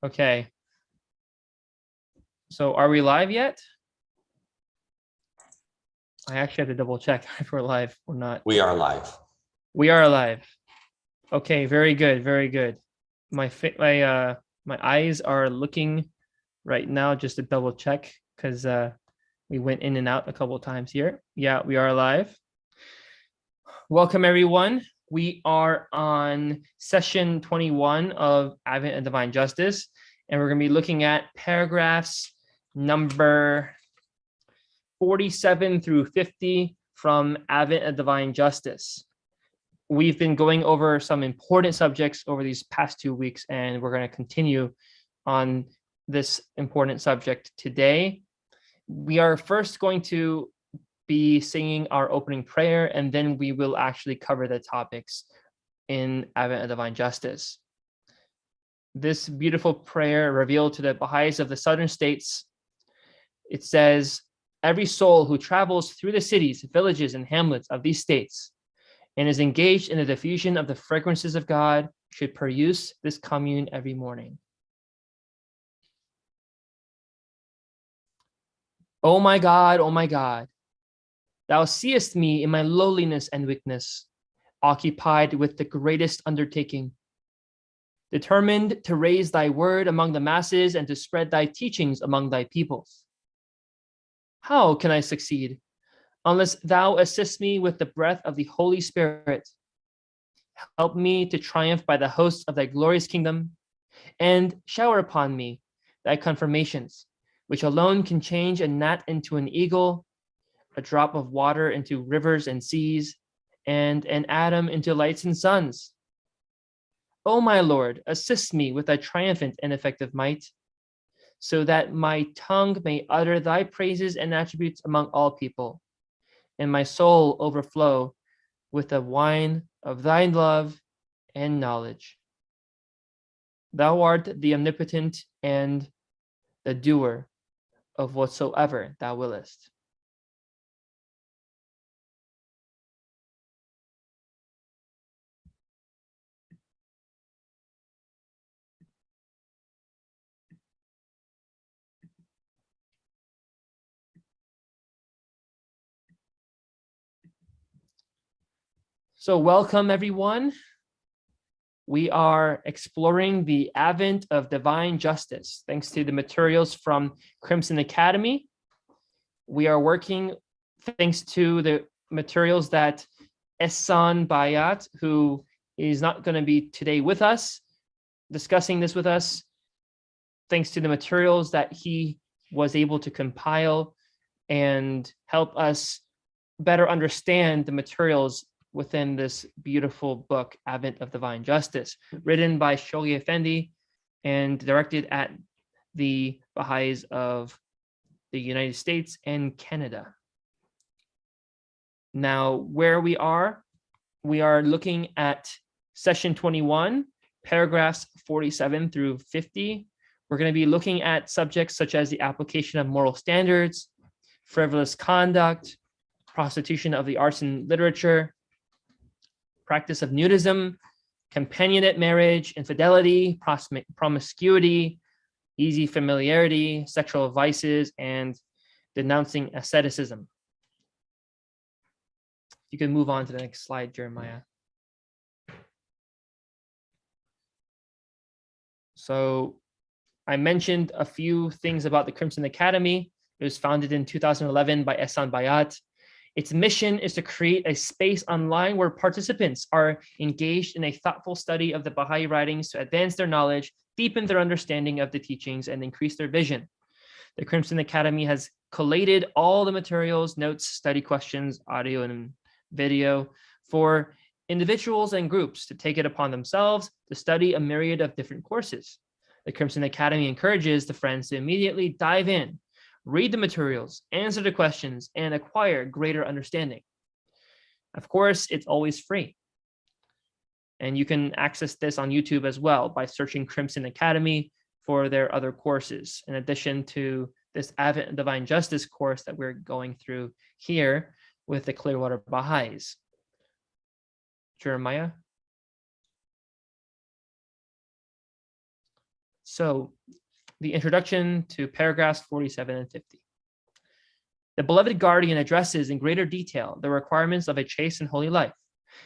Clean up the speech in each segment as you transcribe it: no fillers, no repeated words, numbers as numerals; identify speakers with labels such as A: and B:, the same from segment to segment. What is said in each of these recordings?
A: Okay. So are we live yet? I actually have to double check if we're live or not.
B: We are live.
A: We are live. Okay, very good, very good. My eyes are looking right now just to double check because we went in and out a couple of times here. Yeah, we are live. Welcome everyone. We are on session 21 of Advent and Divine Justice, and we're going to be looking at paragraphs number 47 through 50 from Advent and Divine Justice. We've been going over some important subjects over these past 2 weeks, and we're going to continue on this important subject today. We are first going to be singing our opening prayer, and then we will actually cover the topics in Advent and Divine Justice. This beautiful prayer revealed to the Bahá'ís of the southern states. It says, "Every soul who travels through the cities, villages, and hamlets of these states and is engaged in the diffusion of the fragrances of God should peruse this commune every morning." O my God, thou seest me in my lowliness and weakness, occupied with the greatest undertaking, determined to raise thy word among the masses and to spread thy teachings among thy peoples. How can I succeed unless thou assist me with the breath of the Holy Spirit? Help me to triumph by the hosts of thy glorious kingdom, and shower upon me thy confirmations, which alone can change a gnat into an eagle, a drop of water into rivers and seas, and an atom into lights and suns. O my Lord, assist me with thy triumphant and effective might, so that my tongue may utter thy praises and attributes among all people, and my soul overflow with the wine of thy love and knowledge. Thou art the omnipotent and the doer of whatsoever thou willest. So welcome everyone. We are exploring the Advent of Divine Justice, thanks to the materials from Crimson Academy. We are working thanks to the materials that Ehsan Bayat, who is not going to be today with us, discussing this with us, thanks to the materials that he was able to compile and help us better understand the materials within this beautiful book, Advent of Divine Justice, written by Shoghi Effendi and directed at the Bahá'ís of the United States and Canada. Now, where we are looking at session 21, paragraphs 47 through 50. We're going to be looking at subjects such as the application of moral standards, frivolous conduct, prostitution of the arts and literature, practice of nudism, companionate marriage, infidelity, promiscuity, easy familiarity, sexual vices, and denouncing asceticism. You can move on to the next slide, Jeremiah. So I mentioned a few things about the Crimson Academy. It was founded in 2011 by Ehsan Bayat. Its mission is to create a space online where participants are engaged in a thoughtful study of the Baha'i writings to advance their knowledge, deepen their understanding of the teachings, and increase their vision. The Crimson Academy has collated all the materials, notes, study questions, audio and video for individuals and groups to take it upon themselves to study a myriad of different courses. The Crimson Academy encourages the friends to immediately dive in, read the materials, answer the questions, and acquire greater understanding. Of course, it's always free. And you can access this on YouTube as well by searching Crimson Academy for their other courses, in addition to this Advent and Divine Justice course that we're going through here with the Clearwater Bahá'ís. Jeremiah? So the introduction to paragraphs 47 and 50. The beloved guardian addresses in greater detail the requirements of a chaste and holy life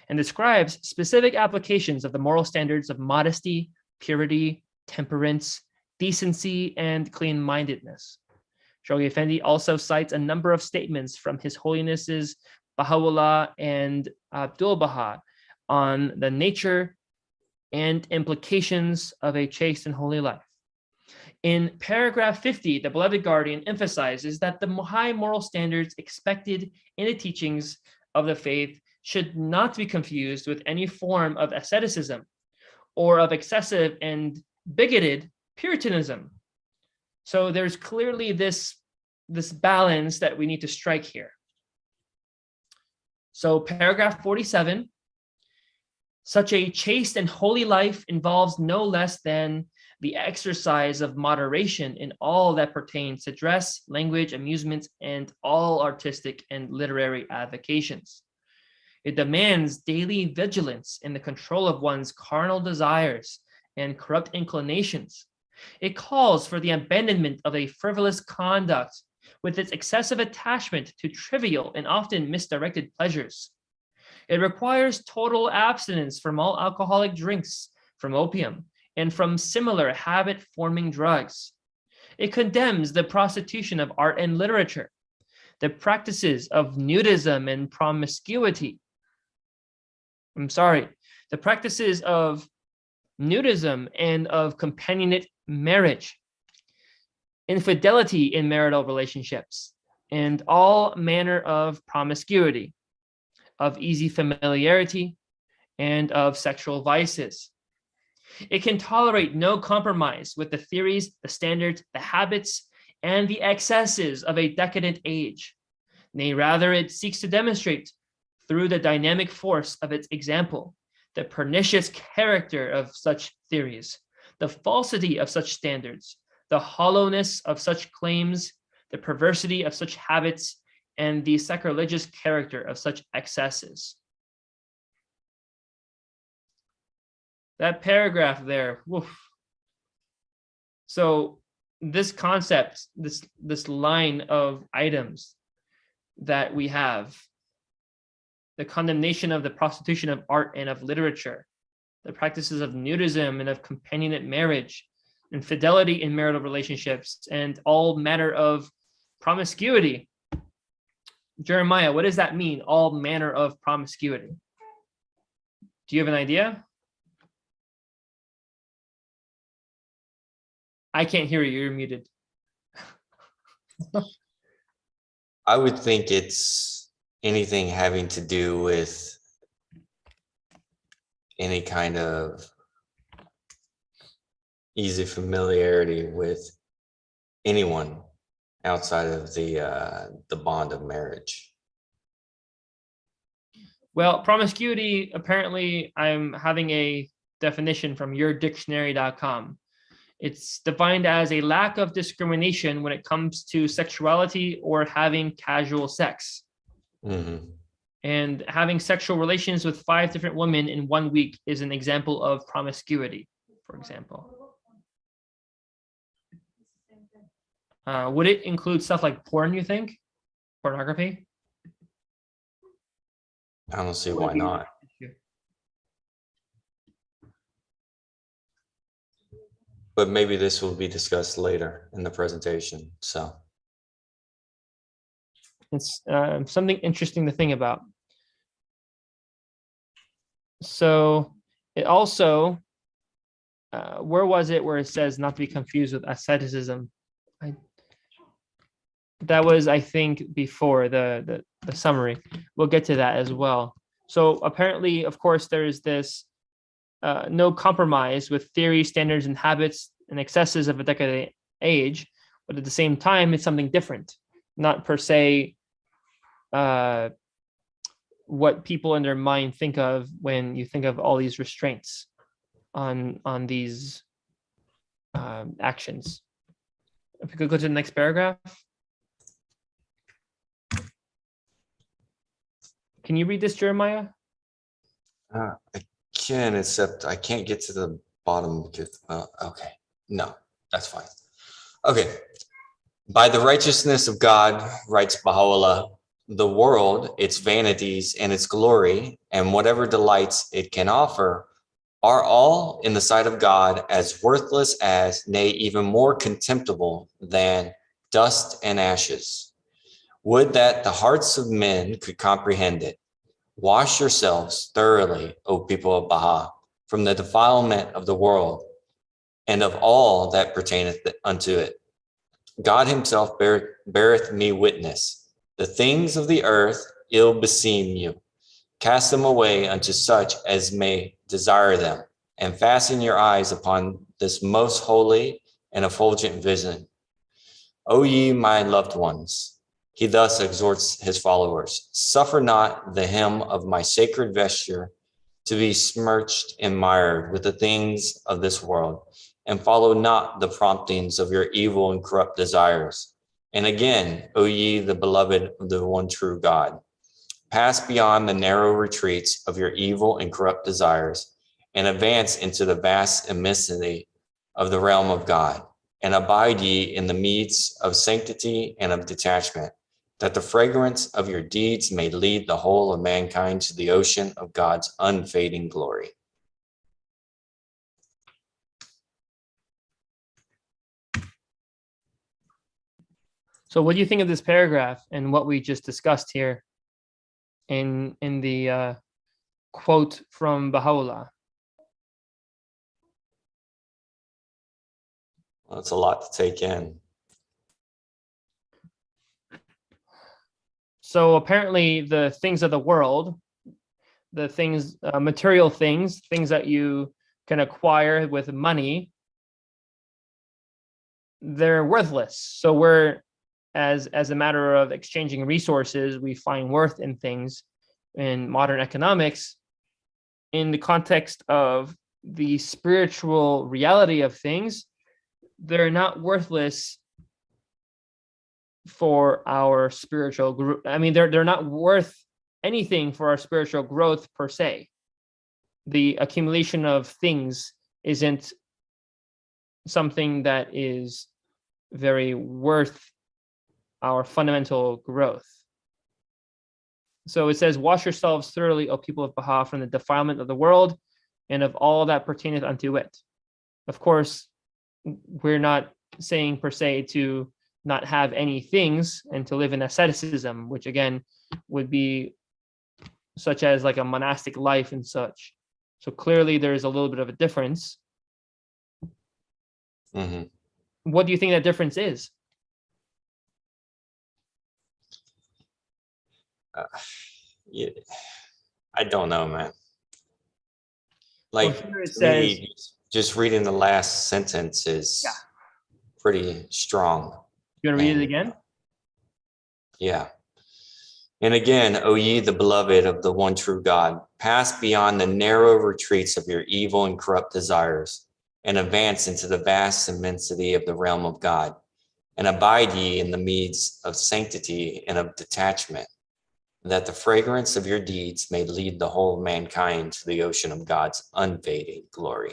A: and describes specific applications of the moral standards of modesty, purity, temperance, decency, and clean-mindedness. Shoghi Effendi also cites a number of statements from His Holiness's Baha'u'llah and Abdul Baha on the nature and implications of a chaste and holy life. In paragraph 50, the beloved guardian emphasizes that the high moral standards expected in the teachings of the faith should not be confused with any form of asceticism or of excessive and bigoted Puritanism. So there's clearly this balance that we need to strike here. So paragraph 47, such a chaste and holy life involves no less than the exercise of moderation in all that pertains to dress, language, amusements, and all artistic and literary avocations. It demands daily vigilance in the control of one's carnal desires and corrupt inclinations. It calls for the abandonment of a frivolous conduct with its excessive attachment to trivial and often misdirected pleasures. It requires total abstinence from all alcoholic drinks, from opium, and from similar habit-forming drugs. It condemns the prostitution of art and literature, the practices of nudism and promiscuity. The practices of nudism and of companionate marriage, infidelity in marital relationships, and all manner of promiscuity, of easy familiarity, and of sexual vices. It can tolerate no compromise with the theories, the standards, the habits, and the excesses of a decadent age. Nay, rather, it seeks to demonstrate through the dynamic force of its example the pernicious character of such theories, the falsity of such standards, the hollowness of such claims, the perversity of such habits, and the sacrilegious character of such excesses. That paragraph there, woof. So this concept, this line of items that we have, the condemnation of the prostitution of art and of literature, the practices of nudism and of companionate marriage, infidelity in marital relationships, and all manner of promiscuity. Jeremiah, what does that mean, all manner of promiscuity? Do you have an idea? I can't hear you, you're muted.
B: I would think it's anything having to do with any kind of easy familiarity with anyone outside of the bond of marriage.
A: Well, promiscuity, apparently I'm having a definition from yourdictionary.com. It's defined as a lack of discrimination when it comes to sexuality or having casual sex.
B: Mm-hmm.
A: And having sexual relations with 5 different women in 1 week is an example of promiscuity, for example. Would it include stuff like porn, you think? Pornography?
B: I don't see why not. But maybe this will be discussed later in the presentation. So
A: it's something interesting to think about. So it also, where was it where it says not to be confused with asceticism? That was, I think, before the summary. We'll get to that as well. So apparently, of course, there's this no compromise with theory, standards, and habits and excesses of a decadent age, but at the same time, it's something different, not per se what people in their mind think of when you think of all these restraints on these actions. If we could go to the next paragraph. Can you read this, Jeremiah?
B: I can, except I can't get to the bottom because, okay. No, that's fine. Okay. By the righteousness of God, writes Baha'u'llah, the world, its vanities and its glory, and whatever delights it can offer, are all in the sight of God as worthless as, nay, even more contemptible than dust and ashes. Would that the hearts of men could comprehend it. Wash yourselves thoroughly, O people of Baha, from the defilement of the world and of all that pertaineth unto it. God himself beareth me witness. The things of the earth ill beseem you. Cast them away unto such as may desire them, and fasten your eyes upon this most holy and effulgent vision. O ye my loved ones, he thus exhorts his followers, suffer not the hem of my sacred vesture to be smirched and mired with the things of this world, and follow not the promptings of your evil and corrupt desires. And again, O ye the beloved of the one true God, pass beyond the narrow retreats of your evil and corrupt desires, and advance into the vast immensity of the realm of God, and abide ye in the meads of sanctity and of detachment, that the fragrance of your deeds may lead the whole of mankind to the ocean of God's unfading glory.
A: So what do you think of this paragraph and what we just discussed here in the quote from Baha'u'llah?
B: Well, that's a lot to take in.
A: So apparently the things of the world, the things, material things that you can acquire with money, they're worthless. So we're, as a matter of exchanging resources, we find worth in things in modern economics. In the context of the spiritual reality of things, they're not worthless for our spiritual growth. I mean, they're not worth anything for our spiritual growth per se. The accumulation of things isn't something that is very worth our fundamental growth. So it says, wash yourselves thoroughly, O people of Baha, from the defilement of the world and of all that pertaineth unto it. Of course, we're not saying per se to not have any things and to live in asceticism, which again would be such as like a monastic life and such. So clearly there is a little bit of a difference.
B: Mm-hmm.
A: What do you think that difference is?
B: Yeah, I don't know, man. Like,
A: here it
B: to me,
A: says,
B: just reading the last sentence is pretty strong.
A: You want to read it again?
B: Yeah. And again, O ye the beloved of the one true God, pass beyond the narrow retreats of your evil and corrupt desires, and advance into the vast immensity of the realm of God, and abide ye in the meads of sanctity and of detachment, that the fragrance of your deeds may lead the whole of mankind to the ocean of God's unfading glory.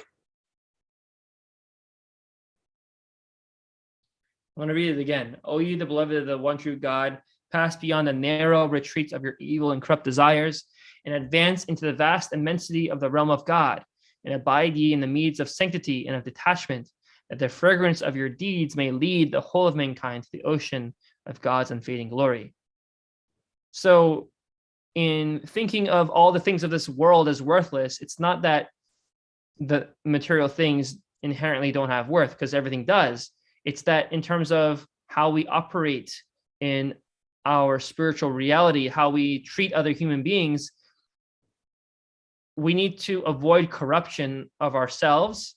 A: I want to read it again. O ye the beloved of the one true God, pass beyond the narrow retreats of your evil and corrupt desires, and advance into the vast immensity of the realm of God, and abide ye in the meads of sanctity and of detachment, that the fragrance of your deeds may lead the whole of mankind to the ocean of God's unfading glory. So in thinking of all the things of this world as worthless, it's not that the material things inherently don't have worth, because everything does. It's that in terms of how we operate in our spiritual reality, how we treat other human beings, we need to avoid corruption of ourselves,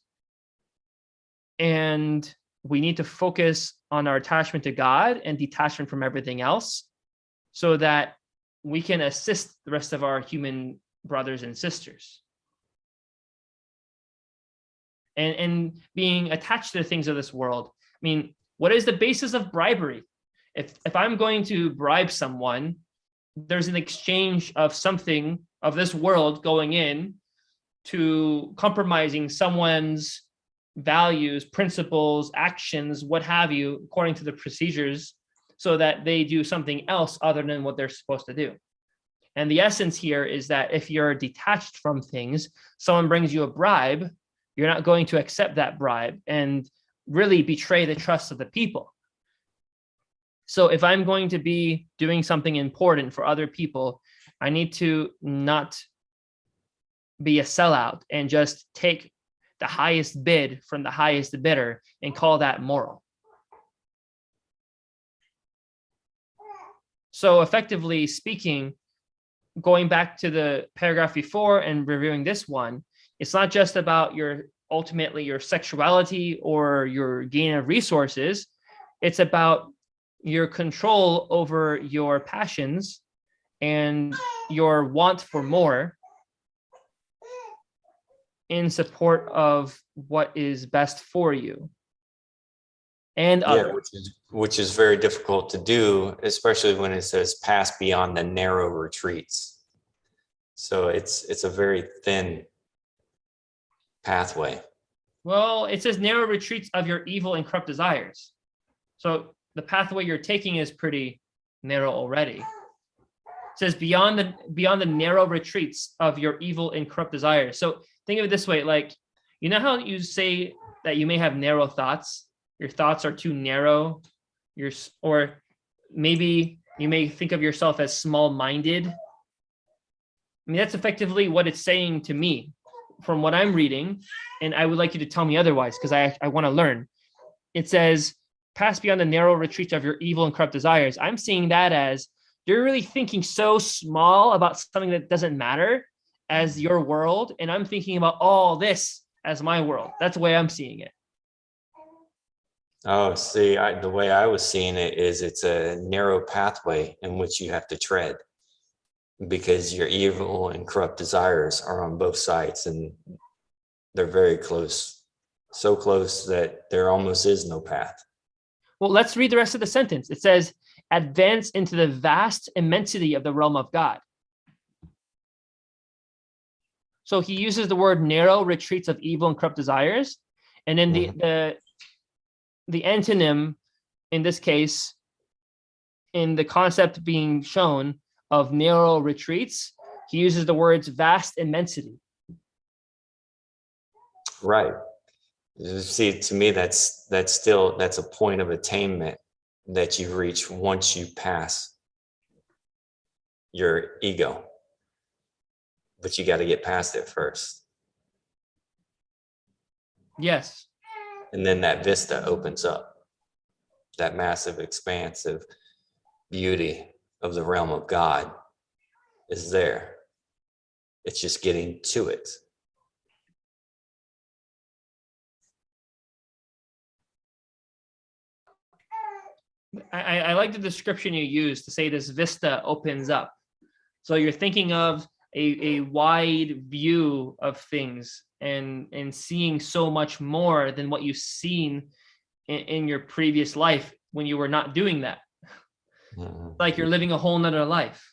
A: and we need to focus on our attachment to God and detachment from everything else, so that we can assist the rest of our human brothers and sisters. And being attached to the things of this world. I mean, what is the basis of bribery? If I'm going to bribe someone, there's an exchange of something of this world going in to compromising someone's values, principles, actions, what have you, according to the procedures, so that they do something else other than what they're supposed to do. And the essence here is that if you're detached from things, someone brings you a bribe, you're not going to accept that bribe and really betray the trust of the people. So if I'm going to be doing something important for other people, I need to not be a sellout and just take the highest bid from the highest bidder and call that moral. So effectively speaking, going back to the paragraph before and reviewing this one, it's not just about ultimately your sexuality or your gain of resources. It's about your control over your passions and your want for more in support of what is best for you and others.
B: Which is very difficult to do, especially when it says pass beyond the narrow retreats. So it's a very thin pathway.
A: Well, it says narrow retreats of your evil and corrupt desires. So the pathway you're taking is pretty narrow already. It says beyond the narrow retreats of your evil and corrupt desires. So think of it this way, like, you know how you say that you may have narrow thoughts? Your thoughts are too narrow, or maybe you may think of yourself as small-minded. I mean, that's effectively what it's saying to me from what I'm reading, and I would like you to tell me otherwise, because I want to learn. It says, pass beyond the narrow retreat of your evil and corrupt desires. I'm seeing that as you're really thinking so small about something that doesn't matter as your world, and I'm thinking about all this as my world. That's the way I'm seeing it.
B: Oh, see, the way I was seeing it is it's a narrow pathway in which you have to tread, because your evil and corrupt desires are on both sides, and they're very close, so close that there almost is no path.
A: Well, let's read the rest of the sentence. It says, advance into the vast immensity of the realm of God. So he uses the word narrow retreats of evil and corrupt desires. And then the antonym in this case, in the concept being shown of narrow retreats, he uses the words vast immensity.
B: Right. See, to me, that's a point of attainment that you reach once you pass your ego. But you got to get past it first.
A: Yes.
B: And then that vista opens up, that massive expanse of beauty of the realm of God is there. It's just getting to it.
A: I like the description you use to say this vista opens up. So you're thinking of a wide view of things and seeing so much more than what you've seen in your previous life when you were not doing that. Like you're living a whole nother life.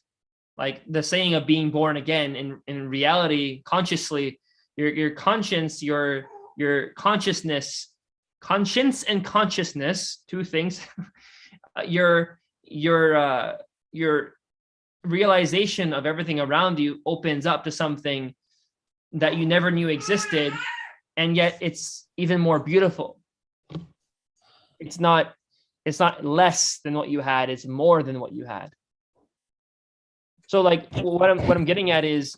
A: Like the saying of being born again, in reality, consciously, your conscience, your consciousness, conscience and consciousness, two things. Your realization of everything around you opens up to something that you never knew existed, and yet it's even more beautiful. It's not less than what you had, it's more than what you had. So like what I'm getting at is,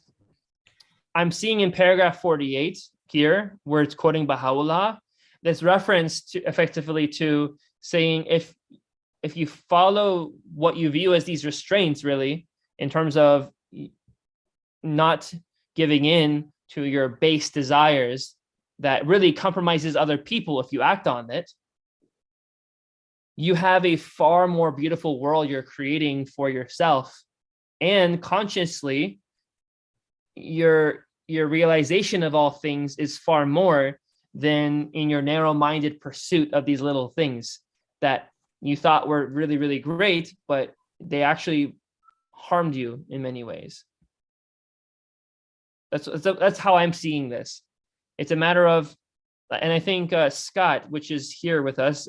A: I'm seeing in paragraph 48 here, where it's quoting Baha'u'llah, this reference to effectively to saying if you follow what you view as these restraints, really, in terms of not giving in to your base desires that really compromises other people if you act on it, you have a far more beautiful world you're creating for yourself. And consciously, your realization of all things is far more than in your narrow-minded pursuit of these little things that you thought were really, really great, but they actually harmed you in many ways. That's how I'm seeing this. It's a matter of And I think Scott, which is here with us,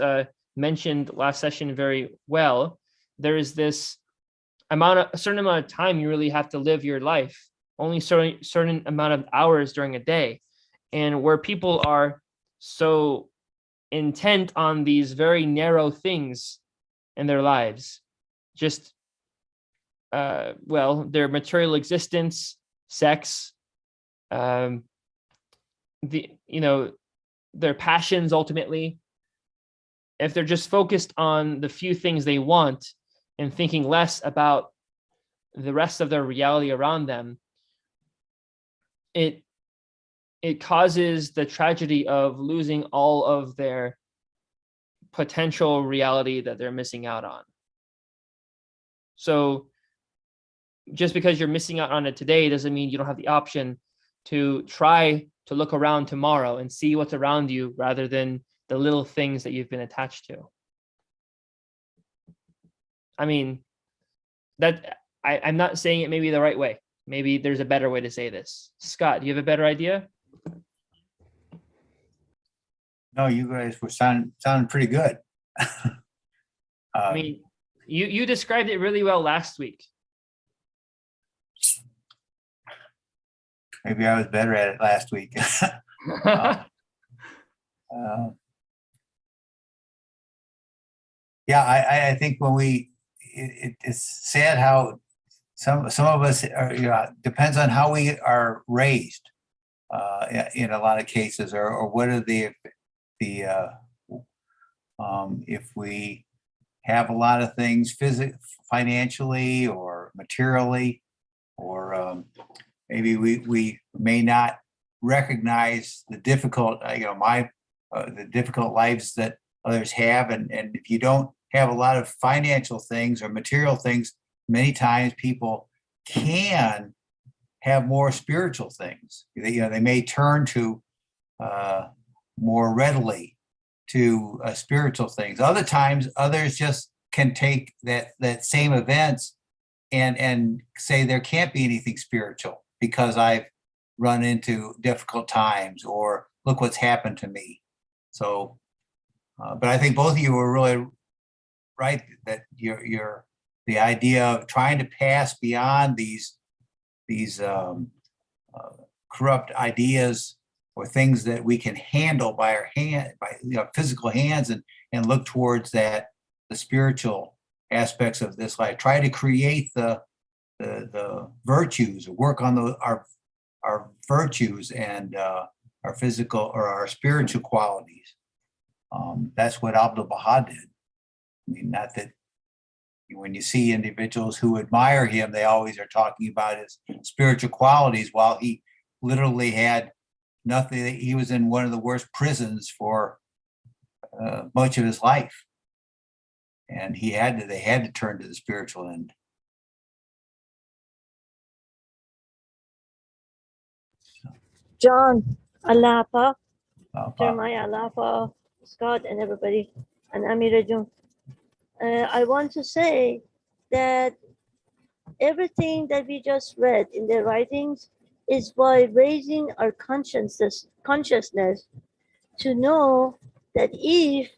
A: mentioned last session very well. There is this a certain amount of time you really have to live your life, only certain amount of hours during a day. And where people are so intent on these very narrow things in their lives, just their material existence, sex, their passions. Ultimately, if they're just focused on the few things they want and thinking less about the rest of their reality around them, it causes the tragedy of losing all of their potential reality that they're missing out on. So just because you're missing out on it today doesn't mean you don't have the option to try to look around tomorrow and see what's around you rather than the little things that you've been attached to. I mean, I'm not saying it may be the right way. Maybe there's a better way to say this. Scott, do you have a better idea?
C: No, you guys were sounding pretty good.
A: I mean, you described it really well last week.
C: Maybe I was better at it last week. Yeah, I think when it's sad how some of us are, depends on how we are raised in a lot of cases, or what are if we have a lot of things financially or materially, or maybe we may not recognize the difficult, the difficult lives that others have, and if you don't have a lot of financial things or material things, many times people can have more spiritual things. They may turn to more readily to spiritual things. Other times, others just can take that same events and say there can't be anything spiritual because I've run into difficult times, or look what's happened to me. So, but I think both of you were really right that the idea of trying to pass beyond these corrupt ideas or things that we can handle by our physical hands, and look towards the spiritual aspects of this life. Try to create the virtues, or work on our virtues and our physical or our spiritual qualities. That's what Abdul Baha did. I mean, not that when you see individuals who admire him, they always are talking about his spiritual qualities, while he literally had nothing. He was in one of the worst prisons for much of his life, and they had to turn to the spiritual end.
D: John, Alapa, Jeremiah, Alapa, Scott, and everybody, and Amira June. I want to say that everything that we just read in the writings is by raising our consciousness to know that if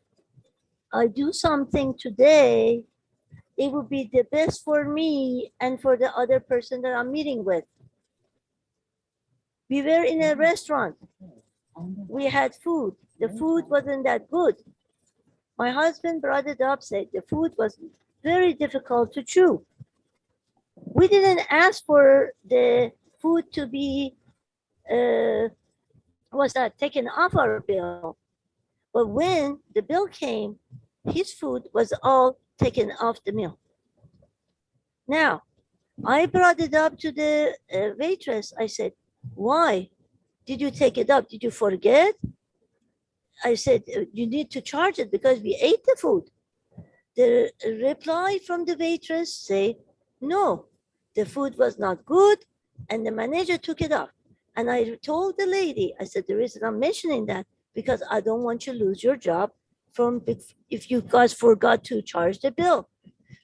D: I do something today, it will be the best for me and for the other person that I'm meeting with. We were in a restaurant. We had food. The food wasn't that good. My husband brought it up, said the food was very difficult to chew. We didn't ask for the food to be taken off our bill. But when the bill came, his food was all taken off the meal. Now, I brought it up to the waitress. I said, why did you take it up? Did you forget? I said, you need to charge it because we ate the food. The reply from the waitress said, no, the food was not good, and the manager took it off. And I told the lady, I said, the reason I'm mentioning that, because I don't want you to lose your job if you guys forgot to charge the bill.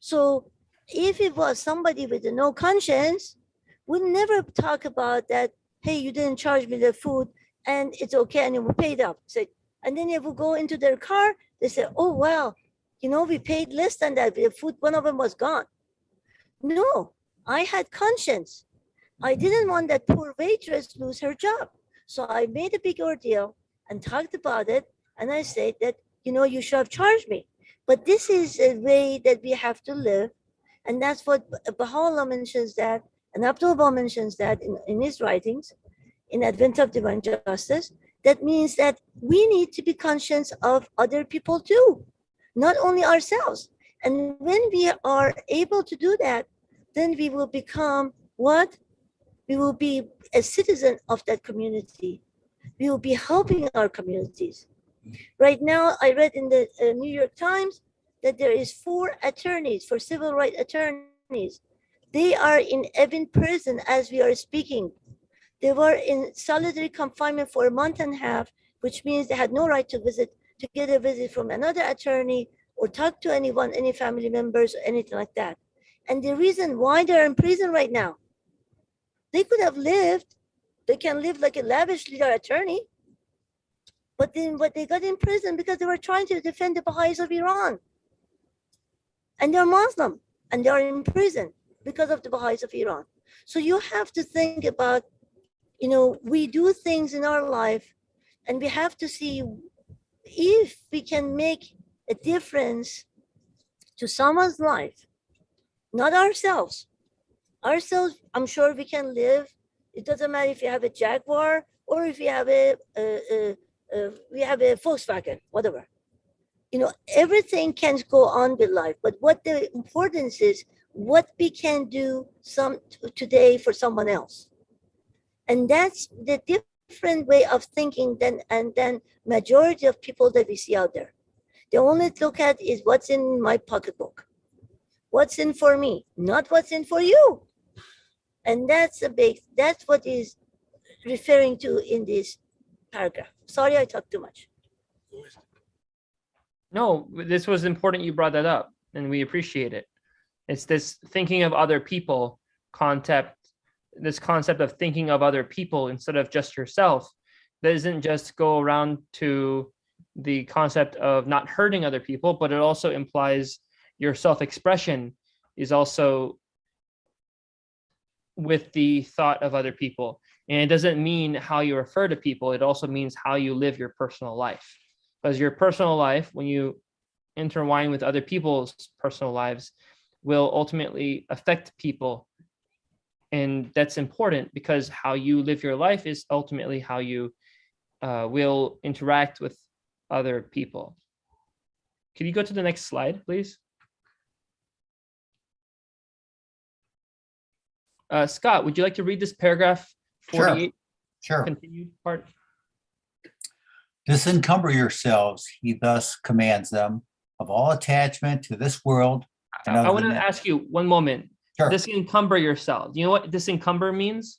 D: So if it was somebody with no conscience, we'd never talk about that, hey, you didn't charge me the food, and it's okay, and we paid up. So, and then if we go into their car, they say, oh, well, you know, we paid less than that. The food, one of them was gone. No, I had conscience. I didn't want that poor waitress lose her job. So I made a big ordeal and talked about it. And I said that, you know, you should have charged me. But this is a way that we have to live. And that's what Baha'u'llah mentions that, and Abdul-Baha mentions that in his writings, in Advent of Divine Justice. That means that we need to be conscious of other people too, not only ourselves. And when we are able to do that, then we will become what? We will be a citizen of that community. We will be helping our communities. Right now, I read in the New York Times that there is 4 attorneys, for civil rights attorneys. They are in Evin prison as we are speaking. They were in solitary confinement for a month and a half, which means they had no right to get a visit from another attorney or talk to anyone, any family members or anything like that. And the reason why they're in prison right now, they could have lived, they can live like a lavish leader attorney, but then what they got in prison because they were trying to defend the Baha'is of Iran. And they're Muslim, and they're in prison because of the Baha'is of Iran. So you have to think about, you know, we do things in our life, and we have to see if we can make a difference to someone's life, not ourselves. Ourselves, I'm sure we can live. It doesn't matter if you have a Jaguar or if you have a Volkswagen, whatever. You know, everything can go on with life, but what the importance is, what we can do today for someone else. And that's the different way of thinking than majority of people that we see out there. They only look at is what's in my pocketbook, what's in for me, not what's in for you. And that's what is referring to in this paragraph. Sorry, I talked too much.
A: No, this was important you brought that up, and we appreciate it. It's this thinking of other people concept, this concept of thinking of other people instead of just yourself. That doesn't just go around to the concept of not hurting other people, but it also implies your self-expression is also with the thought of other people. And it doesn't mean how you refer to people, it also means how you live your personal life. Because your personal life, when you intertwine with other people's personal lives, will ultimately affect people. And that's important because how you live your life is ultimately how you will interact with other people. Can you go to the next slide, please? Scott, would you like to read this paragraph 48?
C: Sure.
A: Continued part.
C: Disencumber yourselves, he thus commands them, of all attachment to this world.
A: I want to ask you one moment.
C: Sure.
A: Disencumber yourself. You know what disencumber means?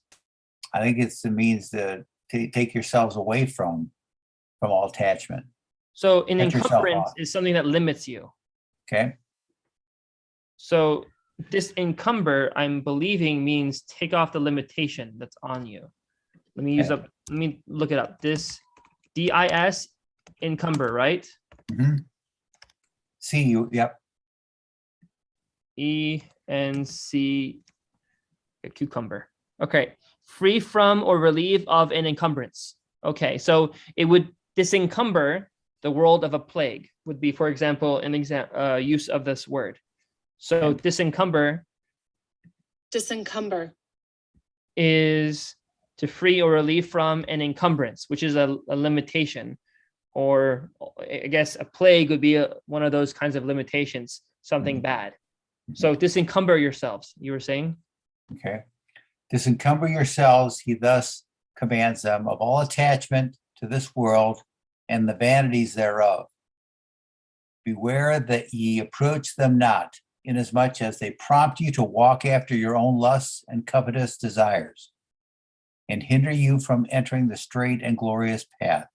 C: I think it means to take yourselves away from all attachment.
A: So an
C: Cut yourself
A: encumbrance
C: off.
A: is something that limits you.
C: Okay.
A: So disencumber, I'm believing, means take off the limitation that's on you. Let me look it up. This DIS encumber, right?
C: Mm-hmm. See you. Yep.
A: ENC cucumber. Okay. Free from or relieve of an encumbrance. Okay. So it would disencumber the world of a plague would be, for example, an use of this word. So disencumber is to free or relieve from an encumbrance, which is a limitation, or I guess a plague would be one of those kinds of limitations, something bad. So disencumber yourselves, you were saying?
C: Okay. Disencumber yourselves, he thus commands them, of all attachment to this world and the vanities thereof. Beware that ye approach them not, inasmuch as they prompt you to walk after your own lusts and covetous desires, and hinder you from entering the straight and glorious path.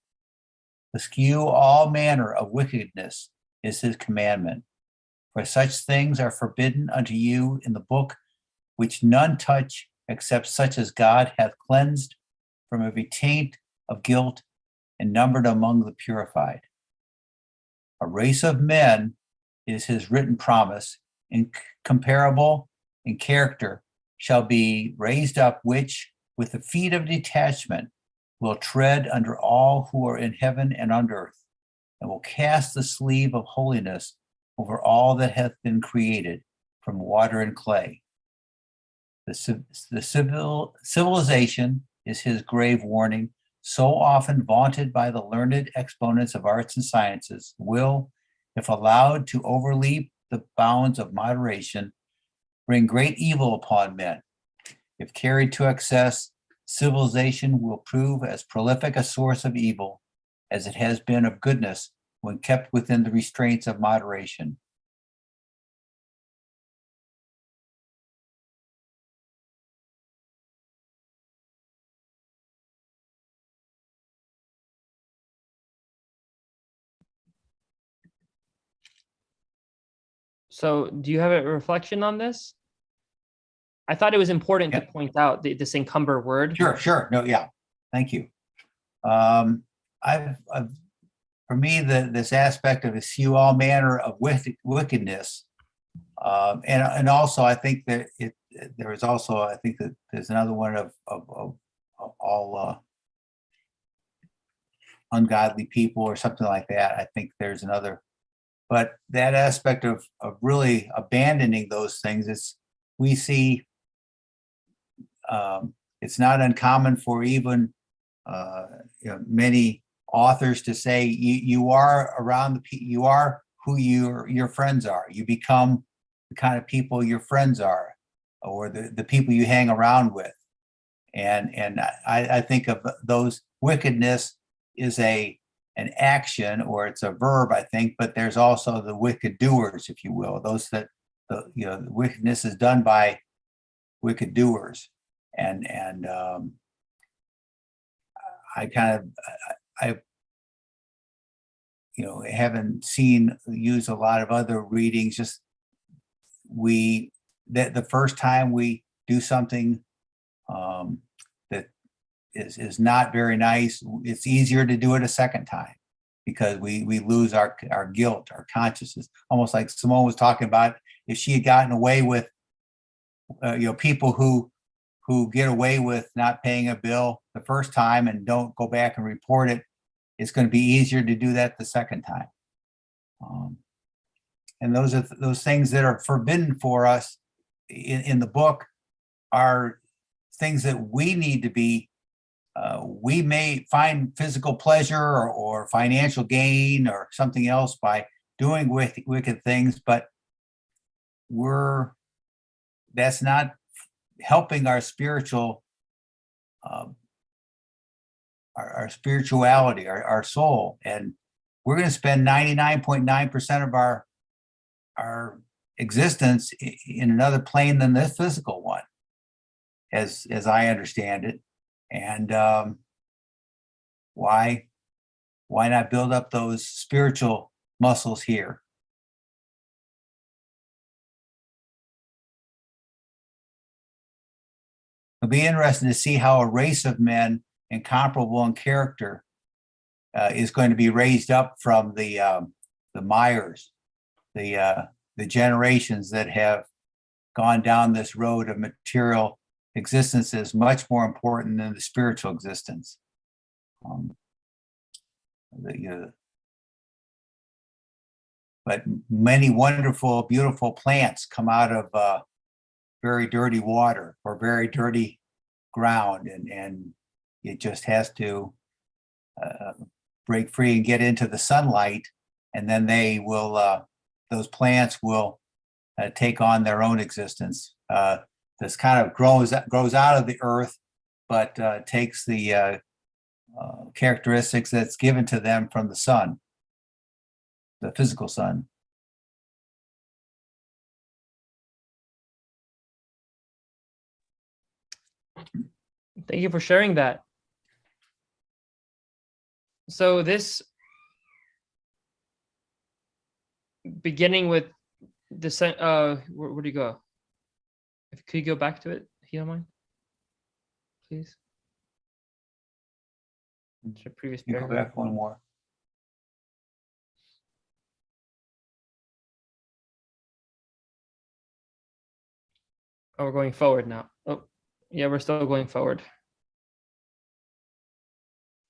C: Eschew all manner of wickedness is his commandment. For such things are forbidden unto you in the book, which none touch except such as God hath cleansed from every taint of guilt and numbered among the purified. A race of men is his written promise, incomparable in character, shall be raised up, which with the feet of detachment will tread under all who are in heaven and on earth, and will cast the sleeve of holiness over all that hath been created from water and clay. The civilization is his grave warning, so often vaunted by the learned exponents of arts and sciences, will, if allowed to overleap the bounds of moderation, bring great evil upon men. If carried to excess, civilization will prove as prolific a source of evil as it has been of goodness when kept within the restraints of moderation.
A: So do you have a reflection on this? I thought it was important to point out this encumber word.
C: Sure. No, yeah. Thank you. I've for me, this aspect of eschew all manner of wickedness, and also I think that there is also, I think that there's another one of all ungodly people or something like that. I think there's another, but that aspect of really abandoning those things, we see. It's not uncommon for even many authors to say you are around you are who your friends are. You become the kind of people your friends are, or the people you hang around with. And I think of those, wickedness is an action, or it's a verb, I think, but there's also the wicked doers, if you will, those that the wickedness is done by wicked doers. And I haven't use a lot of other readings. Just that the first time we do something that is not very nice, it's easier to do it a second time because we lose our guilt, our consciousness. Almost like Simone was talking about, if she had gotten away with people who get away with not paying a bill the first time and don't go back and report it, it's going to be easier to do that the second time. And those are those things that are forbidden for us in the book are things that we need to be. We may find physical pleasure or financial gain or something else by doing wicked things, but that's not helping our spiritual, our spirituality, our soul. And we're going to spend 99.9% of our existence in another plane than this physical one, as I understand it. And why not build up those spiritual muscles here? It'll be interesting to see how a race of men incomparable in character is going to be raised up from the mires, the generations that have gone down this road of material existence is much more important than the spiritual existence. But many wonderful, beautiful plants come out of very dirty water or very dirty ground, and it just has to break free and get into the sunlight, and then they will those plants will take on their own existence. This kind of grows out of the earth, but takes the characteristics that's given to them from the sun, the physical sun.
A: Thank you for sharing that. So this, beginning with descent, where do you go? Could you go back to it, if you don't mind, please? To the previous
C: You go
A: paragraph.
C: back one more.
A: Oh, we're going forward now. Oh, yeah, we're still going forward.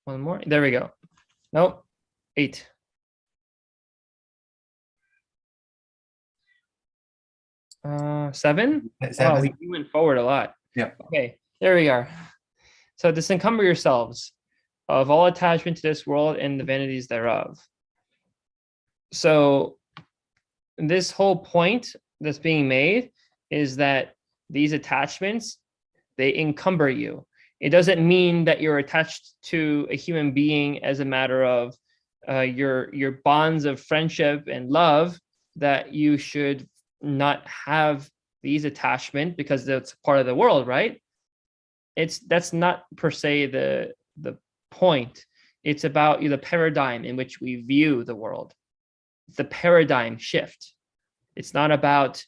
A: One more. There we go. Nope. 8. Seven. Wow,
C: Seven.
A: we went forward a lot.
C: Yeah.
A: Okay, there we are. So disencumber yourselves of all attachment to this world and the vanities thereof. So this whole point that's being made is that these attachments, they encumber you. It doesn't mean that you're attached to a human being as a matter of your bonds of friendship and love, that you should not have these attachment because that's part of the world, right? That's not per se the point. It's about the paradigm in which we view the world. It's the paradigm shift. It's not about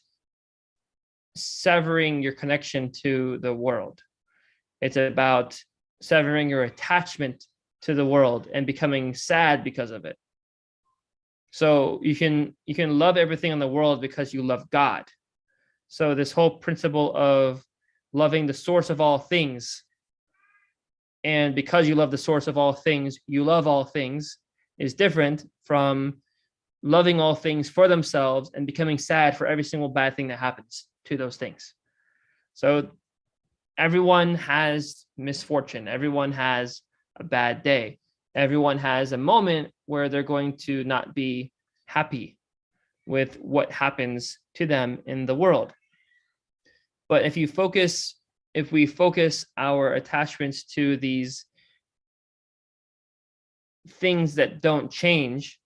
A: severing your connection to the world. It's about severing your attachment to the world and becoming sad because of it. So you can love everything in the world because you love God. So this whole principle of loving the source of all things, and because you love the source of all things, you love all things, is different from loving all things for themselves and becoming sad for every single bad thing that happens to those things. So everyone has misfortune. Everyone has a bad day. Everyone has a moment where they're going to not be happy with what happens to them in the world. But if we focus our attachments to these things that don't change,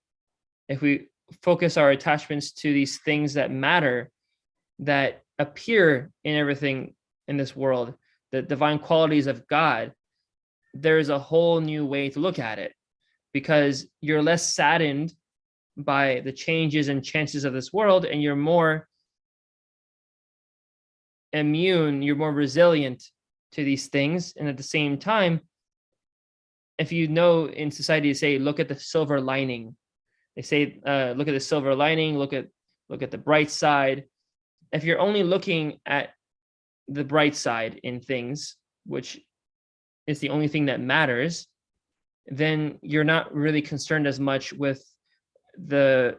A: if we focus our attachments to these things that matter, that appear in everything in this world, the divine qualities of God, there's a whole new way to look at it, because you're less saddened by the changes and chances of this world, and you're more immune, you're more resilient to these things. And at the same time, if you know in society, say, look at the silver lining. They say, look at the silver lining, look at the bright side. If you're only looking at the bright side in things, which is the only thing that matters, then you're not really concerned as much with the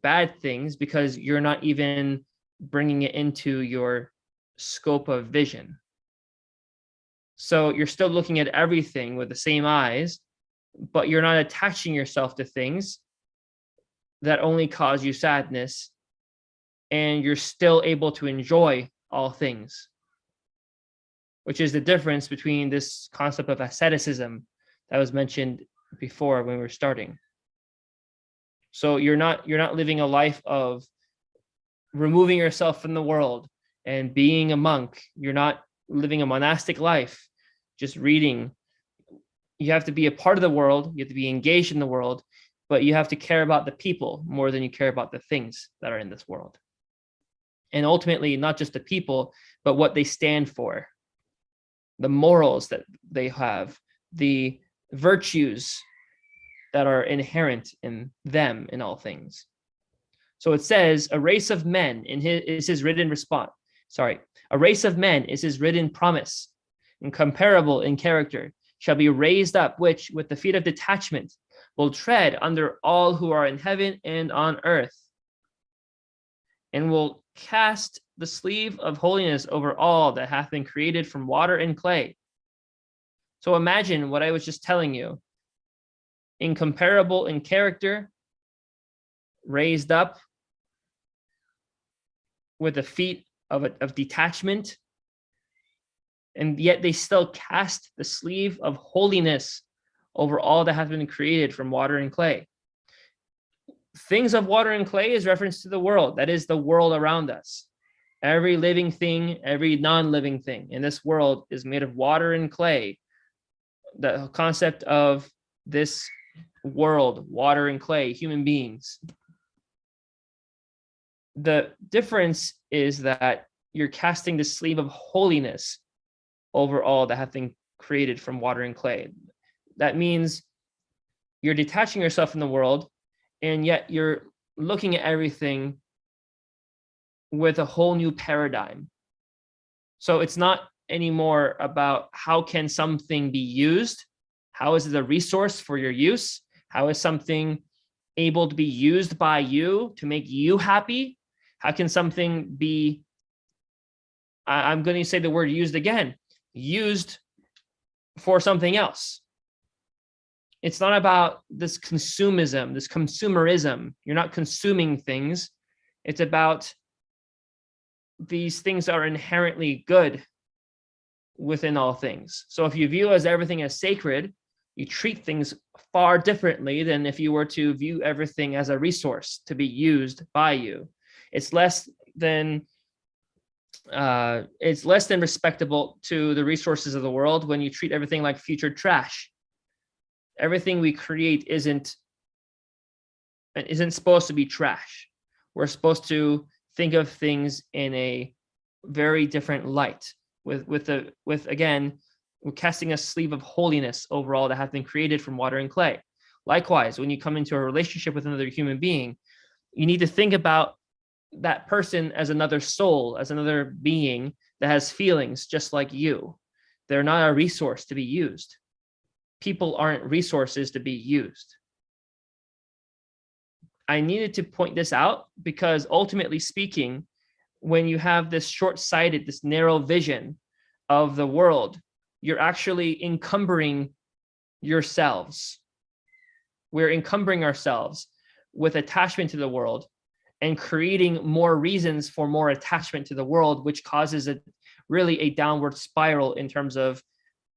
A: bad things, because you're not even bringing it into your scope of vision. So you're still looking at everything with the same eyes, but you're not attaching yourself to things that only cause you sadness, and you're still able to enjoy all things, which is the difference between this concept of asceticism that was mentioned before when we were starting. So you're not living a life of removing yourself from the world and being a monk. You're not living a monastic life, just reading. You have to be a part of the world. You have to be engaged in the world, but you have to care about the people more than you care about the things that are in this world. And ultimately, not just the people, but what they stand for, the morals that they have, the virtues that are inherent in them in all things. So it says, a race of men is his written response. A race of men is his written promise, incomparable in character, shall be raised up, which with the feet of detachment will tread under all who are in heaven and on earth, and will cast the sleeve of holiness over all that hath been created from water and clay. So imagine what I was just telling you. Incomparable in character, raised up with the feet of detachment, and yet they still cast the sleeve of holiness over all that has been created from water and clay. Things of water and clay is reference to the world. That is the world around us. Every living thing, every non-living thing in this world is made of water and clay. The concept of this world, water and clay, human beings. The difference is that you're casting the sleeve of holiness over all that have been created from water and clay. That means you're detaching yourself from the world, and yet you're looking at everything with a whole new paradigm. So it's not anymore about how can something be used? How is it a resource for your use? How is something able to be used by you to make you happy? How can something be, I'm going to say the word used again, used for something else? It's not about this consumerism, this consumerism. You're not consuming things. It's about these things are inherently good within all things. So if you view as everything as sacred, you treat things far differently than if you were to view everything as a resource to be used by you. It's less than respectable to the resources of the world when you treat everything like future trash. Everything we create isn't supposed to be trash. We're supposed to think of things in a very different light, with again, we're casting a sleeve of holiness over all that has been created from water and clay. Likewise, when you come into a relationship with another human being, you need to think about that person as another soul, as another being that has feelings just like you. They're not a resource to be used. People aren't resources to be used. I needed to point this out because ultimately speaking, when you have this short-sighted, this narrow vision of the world, you're actually encumbering yourselves. We're encumbering ourselves with attachment to the world and creating more reasons for more attachment to the world, which causes really a downward spiral in terms of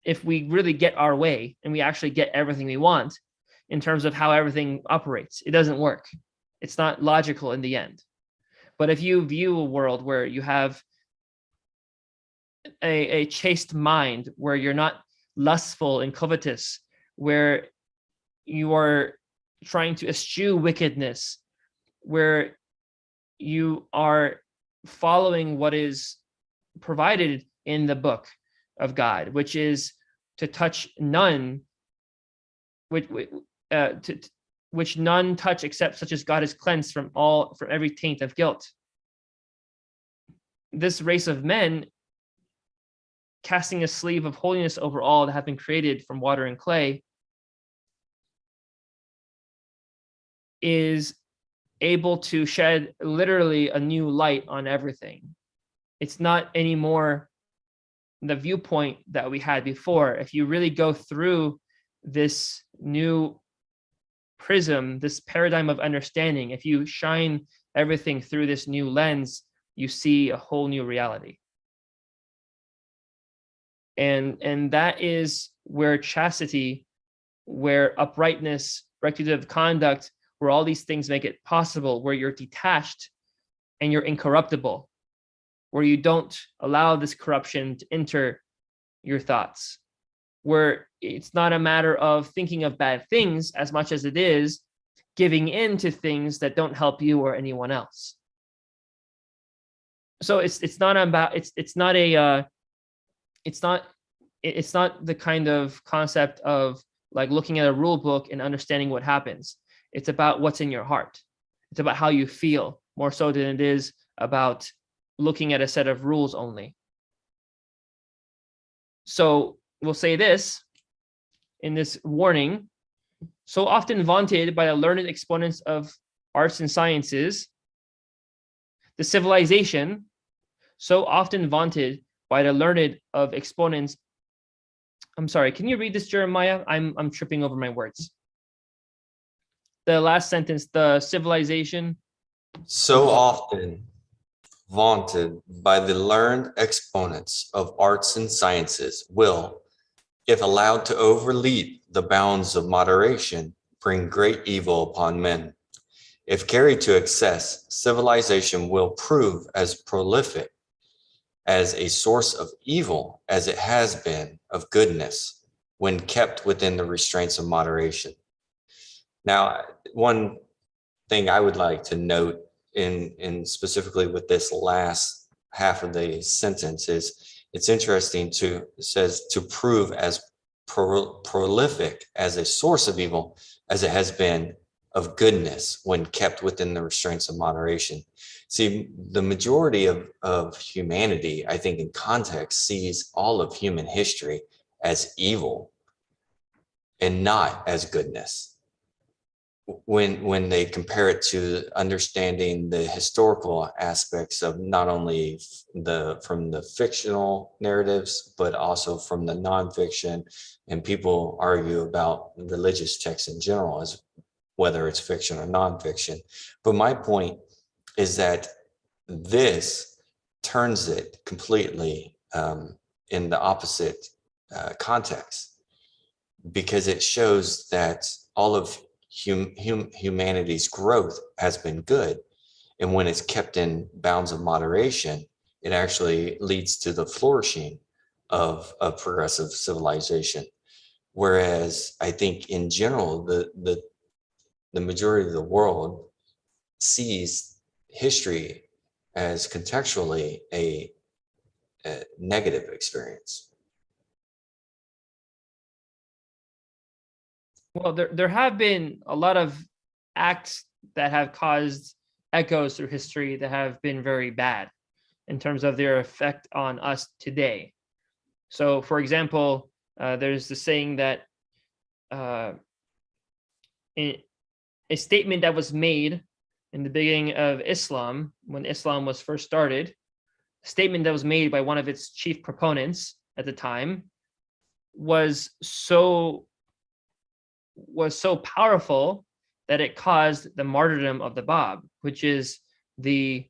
A: if we really get our way and we actually get everything we want in terms of how everything operates. It doesn't work. It's not logical in the end. But if you view a world where you have a chaste mind, where you're not lustful and covetous, where you are trying to eschew wickedness, where you are following what is provided in the book of God, which is to touch none, which none touch except such as God is cleansed from every taint of guilt. This race of men, casting a sleeve of holiness over all that have been created from water and clay, is able to shed literally a new light on everything. It's not anymore the viewpoint that we had before. If you really go through this new prism, this paradigm of understanding, if you shine everything through this new lens, you see a whole new reality. And that is where chastity, where uprightness, rectitude of conduct, where all these things make it possible, where you're detached and you're incorruptible, where you don't allow this corruption to enter your thoughts, where it's not a matter of thinking of bad things as much as it is giving in to things that don't help you or anyone else. So it's not the kind of concept of like looking at a rule book and understanding what happens. It's about what's in your heart. It's about how you feel more so than it is about looking at a set of rules only. So we'll say this in this warning: so often vaunted by the learned exponents of arts and sciences, the civilization, so often vaunted by the learned of exponents. I'm sorry, can you read this, Jeremiah? I'm tripping over my words. The last sentence, the civilization.
B: So often vaunted by the learned exponents of arts and sciences will, if allowed to overleap the bounds of moderation, bring great evil upon men. If carried to excess, civilization will prove as prolific as a source of evil as it has been of goodness when kept within the restraints of moderation. Now, one thing I would like to note in specifically with this last half of the sentence is it's interesting it says to prove as prolific as a source of evil as it has been of goodness when kept within the restraints of moderation. See, the majority of humanity, I think in context, sees all of human history as evil and not as goodness. When they compare it to understanding the historical aspects of not only from the fictional narratives, but also from the nonfiction, and people argue about religious texts in general as whether it's fiction or nonfiction. But my point is that this turns it completely in the opposite context, because it shows that all of humanity's growth has been good, and when it's kept in bounds of moderation, it actually leads to the flourishing of progressive civilization. Whereas I think in general, the majority of the world sees history as contextually a negative experience.
A: Well, there have been a lot of acts that have caused echoes through history that have been very bad in terms of their effect on us today. So, for example, there's the saying that a statement that was made in the beginning of Islam, when Islam was first started, a statement that was made by one of its chief proponents at the time was so powerful that it caused the martyrdom of the Bab, which is the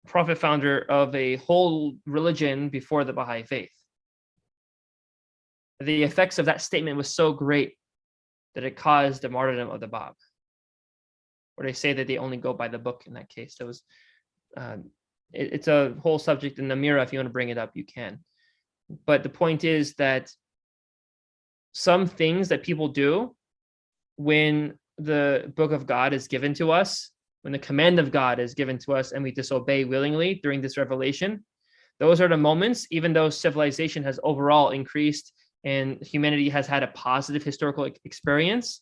A: prophet founder of a whole religion before the Baha'i faith. The effects of that statement was so great that it caused the martyrdom of the Bab. Or they say that they only go by the book in that case. It was, it's a whole subject in the Mirror. If you want to bring it up, you can. But the point is that some things that people do when the book of God is given to us, when the command of God is given to us and we disobey willingly during this revelation, those are the moments, even though civilization has overall increased and humanity has had a positive historical experience,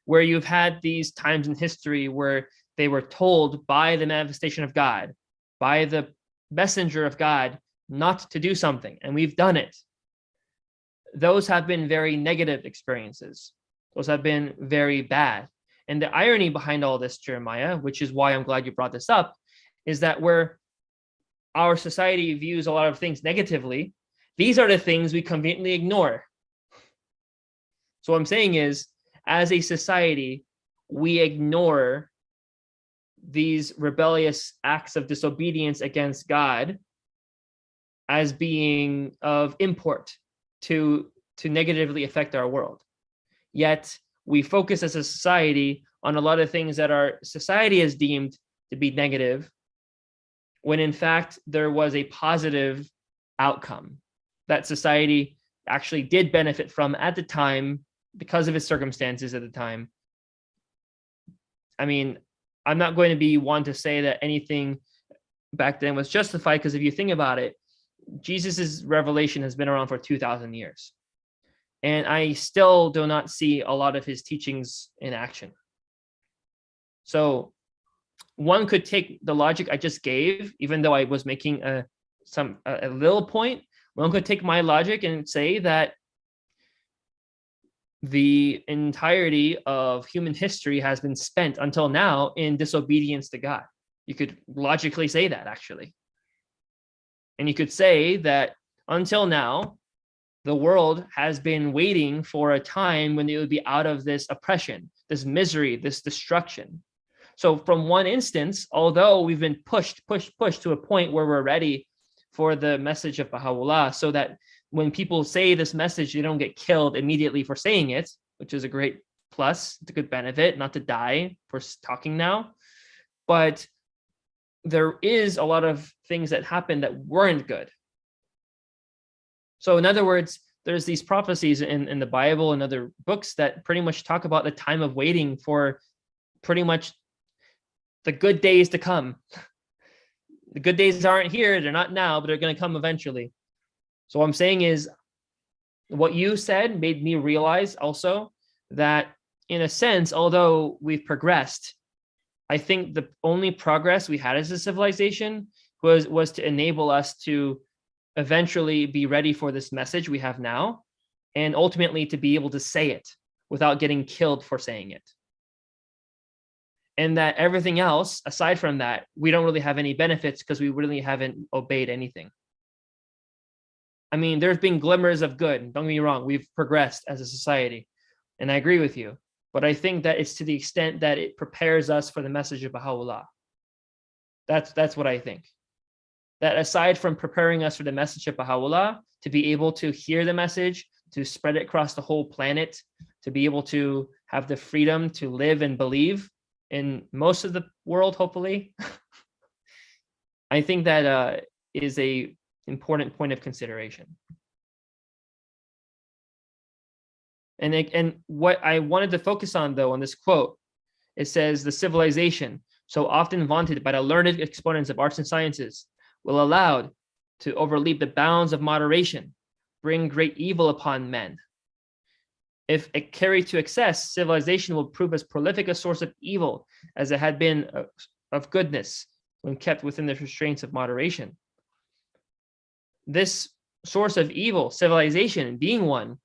A: where you've had these times in history where they were told by the manifestation of God, by the messenger of God, not to do something, and we've done it. Those have been very negative experiences. Those have been very bad. And the irony behind all this, Jeremiah, which is why I'm glad you brought this up, is that where our society views a lot of things negatively, these are the things we conveniently ignore. So what I'm saying is, as a society, we ignore these rebellious acts of disobedience against God as being of import to negatively affect our world. Yet we focus as a society on a lot of things that our society has deemed to be negative, when in fact there was a positive outcome that society actually did benefit from at the time because of its circumstances at the time. I mean, I'm not going to be one to say that anything back then was justified, because if you think about it, Jesus's revelation has been around for 2,000 years. And I still do not see a lot of his teachings in action. So one could take the logic I just gave, even though I was making a little point, one could take my logic and say that the entirety of human history has been spent until now in disobedience to God. You could logically say that, actually. And you could say that until now, the world has been waiting for a time when it would be out of this oppression, this misery, this destruction. So from one instance, although we've been pushed to a point where we're ready for the message of Baha'u'llah, so that when people say this message, they don't get killed immediately for saying it, which is a great plus, it's a good benefit, not to die for talking now. But there is a lot of things that happened that weren't good. So in other words, there's these prophecies in the Bible and other books that pretty much talk about the time of waiting for pretty much the good days to come. The good days aren't here, they're not now, but they're going to come eventually. So what I'm saying is, what you said made me realize also that, in a sense, although we've progressed, I think the only progress we had as a civilization was to enable us to eventually be ready for this message we have now, and ultimately to be able to say it without getting killed for saying it. And that everything else, aside from that, we don't really have any benefits because we really haven't obeyed anything. I mean, there's been glimmers of good. Don't get me wrong. We've progressed as a society. And I agree with you. But I think that it's to the extent that it prepares us for the message of Baha'u'llah. That's what I think. That aside from preparing us for the message of Baha'u'llah, to be able to hear the message, to spread it across the whole planet, to be able to have the freedom to live and believe in most of the world, hopefully, I think that is a important point of consideration. And what I wanted to focus on, though, on this quote, it says, the civilization, so often vaunted by the learned exponents of arts and sciences, will allowed to overleap the bounds of moderation, bring great evil upon men. If it carried to excess, civilization will prove as prolific a source of evil as it had been of goodness when kept within the restraints of moderation. This source of evil, civilization being one,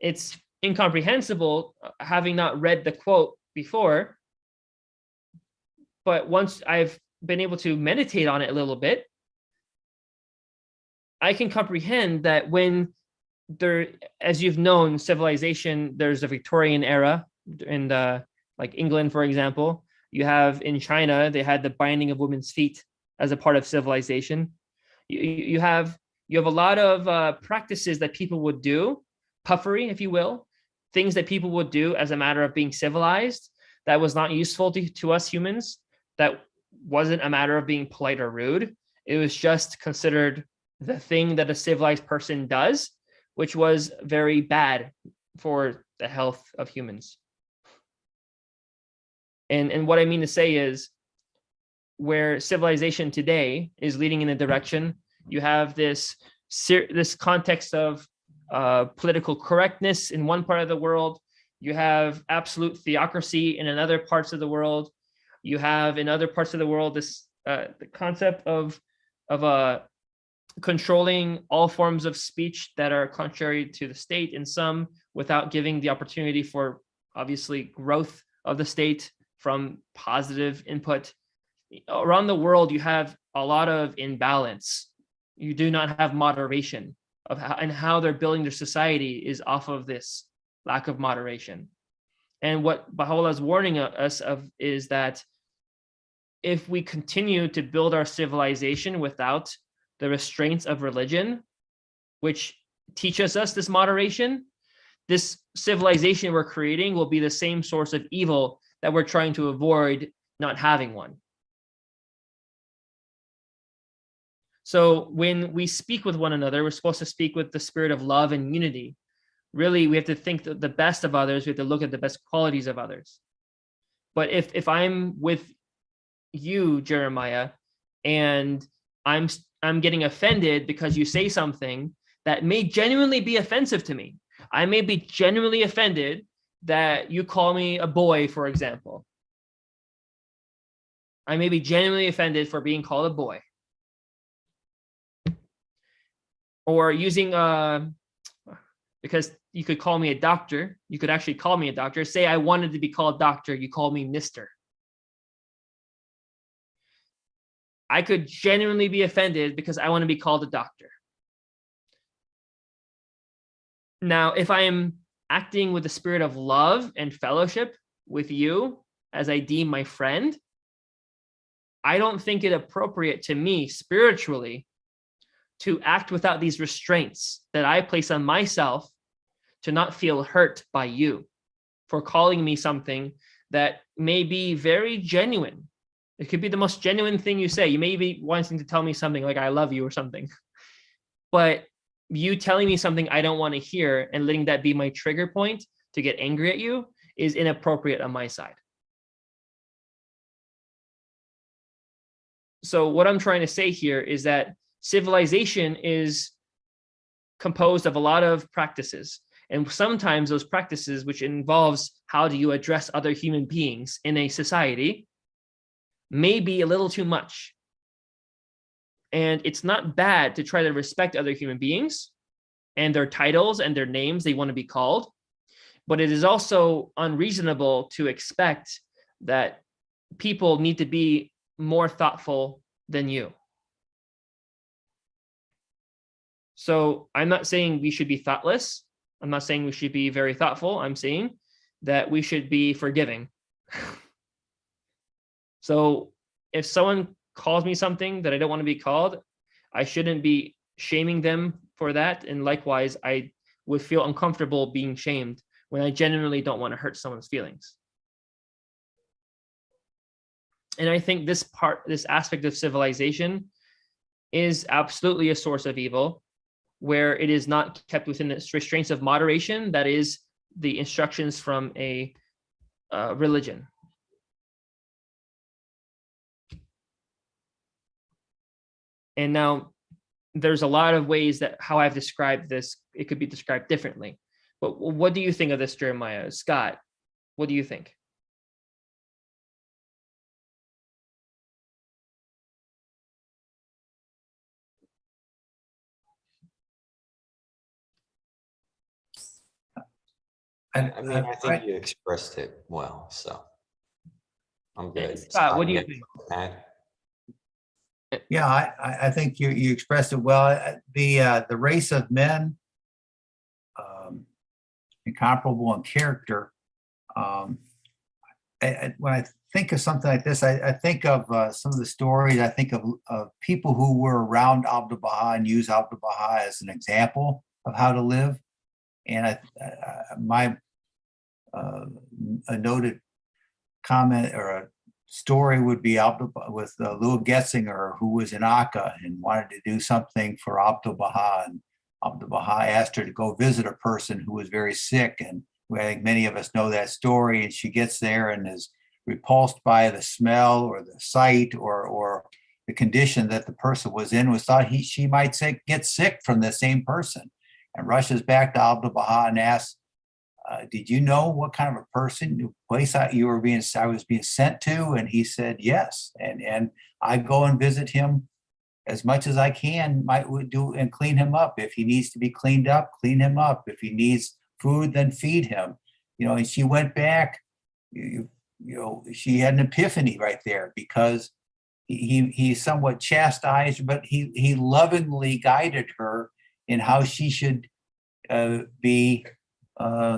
A: it's incomprehensible having not read the quote before, but once I've been able to meditate on it a little bit, I can comprehend that when there, as you've known, civilization, there's a Victorian era in like England, for example. You have in China, they had the binding of women's feet as a part of civilization. You have a lot of practices that people would do, puffery, if you will, things that people would do as a matter of being civilized that was not useful to us humans, that wasn't a matter of being polite or rude. It was just considered the thing that a civilized person does, which was very bad for the health of humans. And what I mean to say is, where civilization today is leading in a direction, you have this context of political correctness in one part of the world. You have absolute theocracy in other parts of the world. You have in other parts of the world this the concept of controlling all forms of speech that are contrary to the state, in some without giving the opportunity for obviously growth of the state from positive input. Around the world, you have a lot of imbalance. You do not have moderation of how they're building their society is off of this lack of moderation. And what Baha'u'llah is warning us of is that if we continue to build our civilization without the restraints of religion, which teaches us this moderation, this civilization we're creating will be the same source of evil that we're trying to avoid not having one. So when we speak with one another, we're supposed to speak with the spirit of love and unity. Really, we have to think the best of others. We have to look at the best qualities of others. But if I'm with you, Jeremiah, and I'm getting offended because you say something that may genuinely be offensive to me. I may be genuinely offended that you call me a boy, for example. I may be genuinely offended for being called a boy. Or using, because you could call me a doctor. You could actually call me a doctor. Say I wanted to be called doctor. You call me Mr. I could genuinely be offended because I want to be called a doctor. Now, if I am acting with the spirit of love and fellowship with you as I deem my friend, I don't think it appropriate to me spiritually to act without these restraints that I place on myself to not feel hurt by you for calling me something that may be very genuine. It could be the most genuine thing you say. You may be wanting to tell me something like I love you or something, but you telling me something I don't want to hear and letting that be my trigger point to get angry at you is inappropriate on my side. So what I'm trying to say here is that civilization is composed of a lot of practices. And sometimes those practices, which involves how do you address other human beings in a society, may be a little too much. And it's not bad to try to respect other human beings and their titles and their names they want to be called. But it is also unreasonable to expect that people need to be more thoughtful than you. So I'm not saying we should be thoughtless. I'm not saying we should be very thoughtful. I'm saying that we should be forgiving. So if someone calls me something that I don't want to be called, I shouldn't be shaming them for that. And likewise, I would feel uncomfortable being shamed when I genuinely don't want to hurt someone's feelings. And I think this aspect of civilization is absolutely a source of evil, where it is not kept within the restraints of moderation, that is the instructions from a religion. And now there's a lot of ways that how I've described this, it could be described differently. But what do you think of this, Jeremiah? Scott, what do you think?
B: I mean, I think you expressed it well, so I'm good.
A: Scott, what do you think?
C: Yeah, I think you expressed it well. The race of men, incomparable in character. When I think of something like this, I think of some of the stories. I think of people who were around Abdu'l-Baha and use Abdu'l-Baha as an example of how to live. And a noted comment or a story would be with Louis Getzinger, who was in Akka and wanted to do something for Abdu'l-Baha, and Abdu'l-Baha asked her to go visit a person who was very sick, and I think many of us know that story. And she gets there and is repulsed by the smell or the sight or the condition that the person was in. Was thought she might get sick from the same person, and rushes back to Abdu'l-Baha and asks, did you know what kind of a person, place I was being sent to? And he said, yes. And I go and visit him as much as I can, would do, and clean him up. If he needs to be cleaned up, clean him up. If he needs food, then feed him. And she went back, she had an epiphany right there, because he somewhat chastised, but he lovingly guided her in how she should be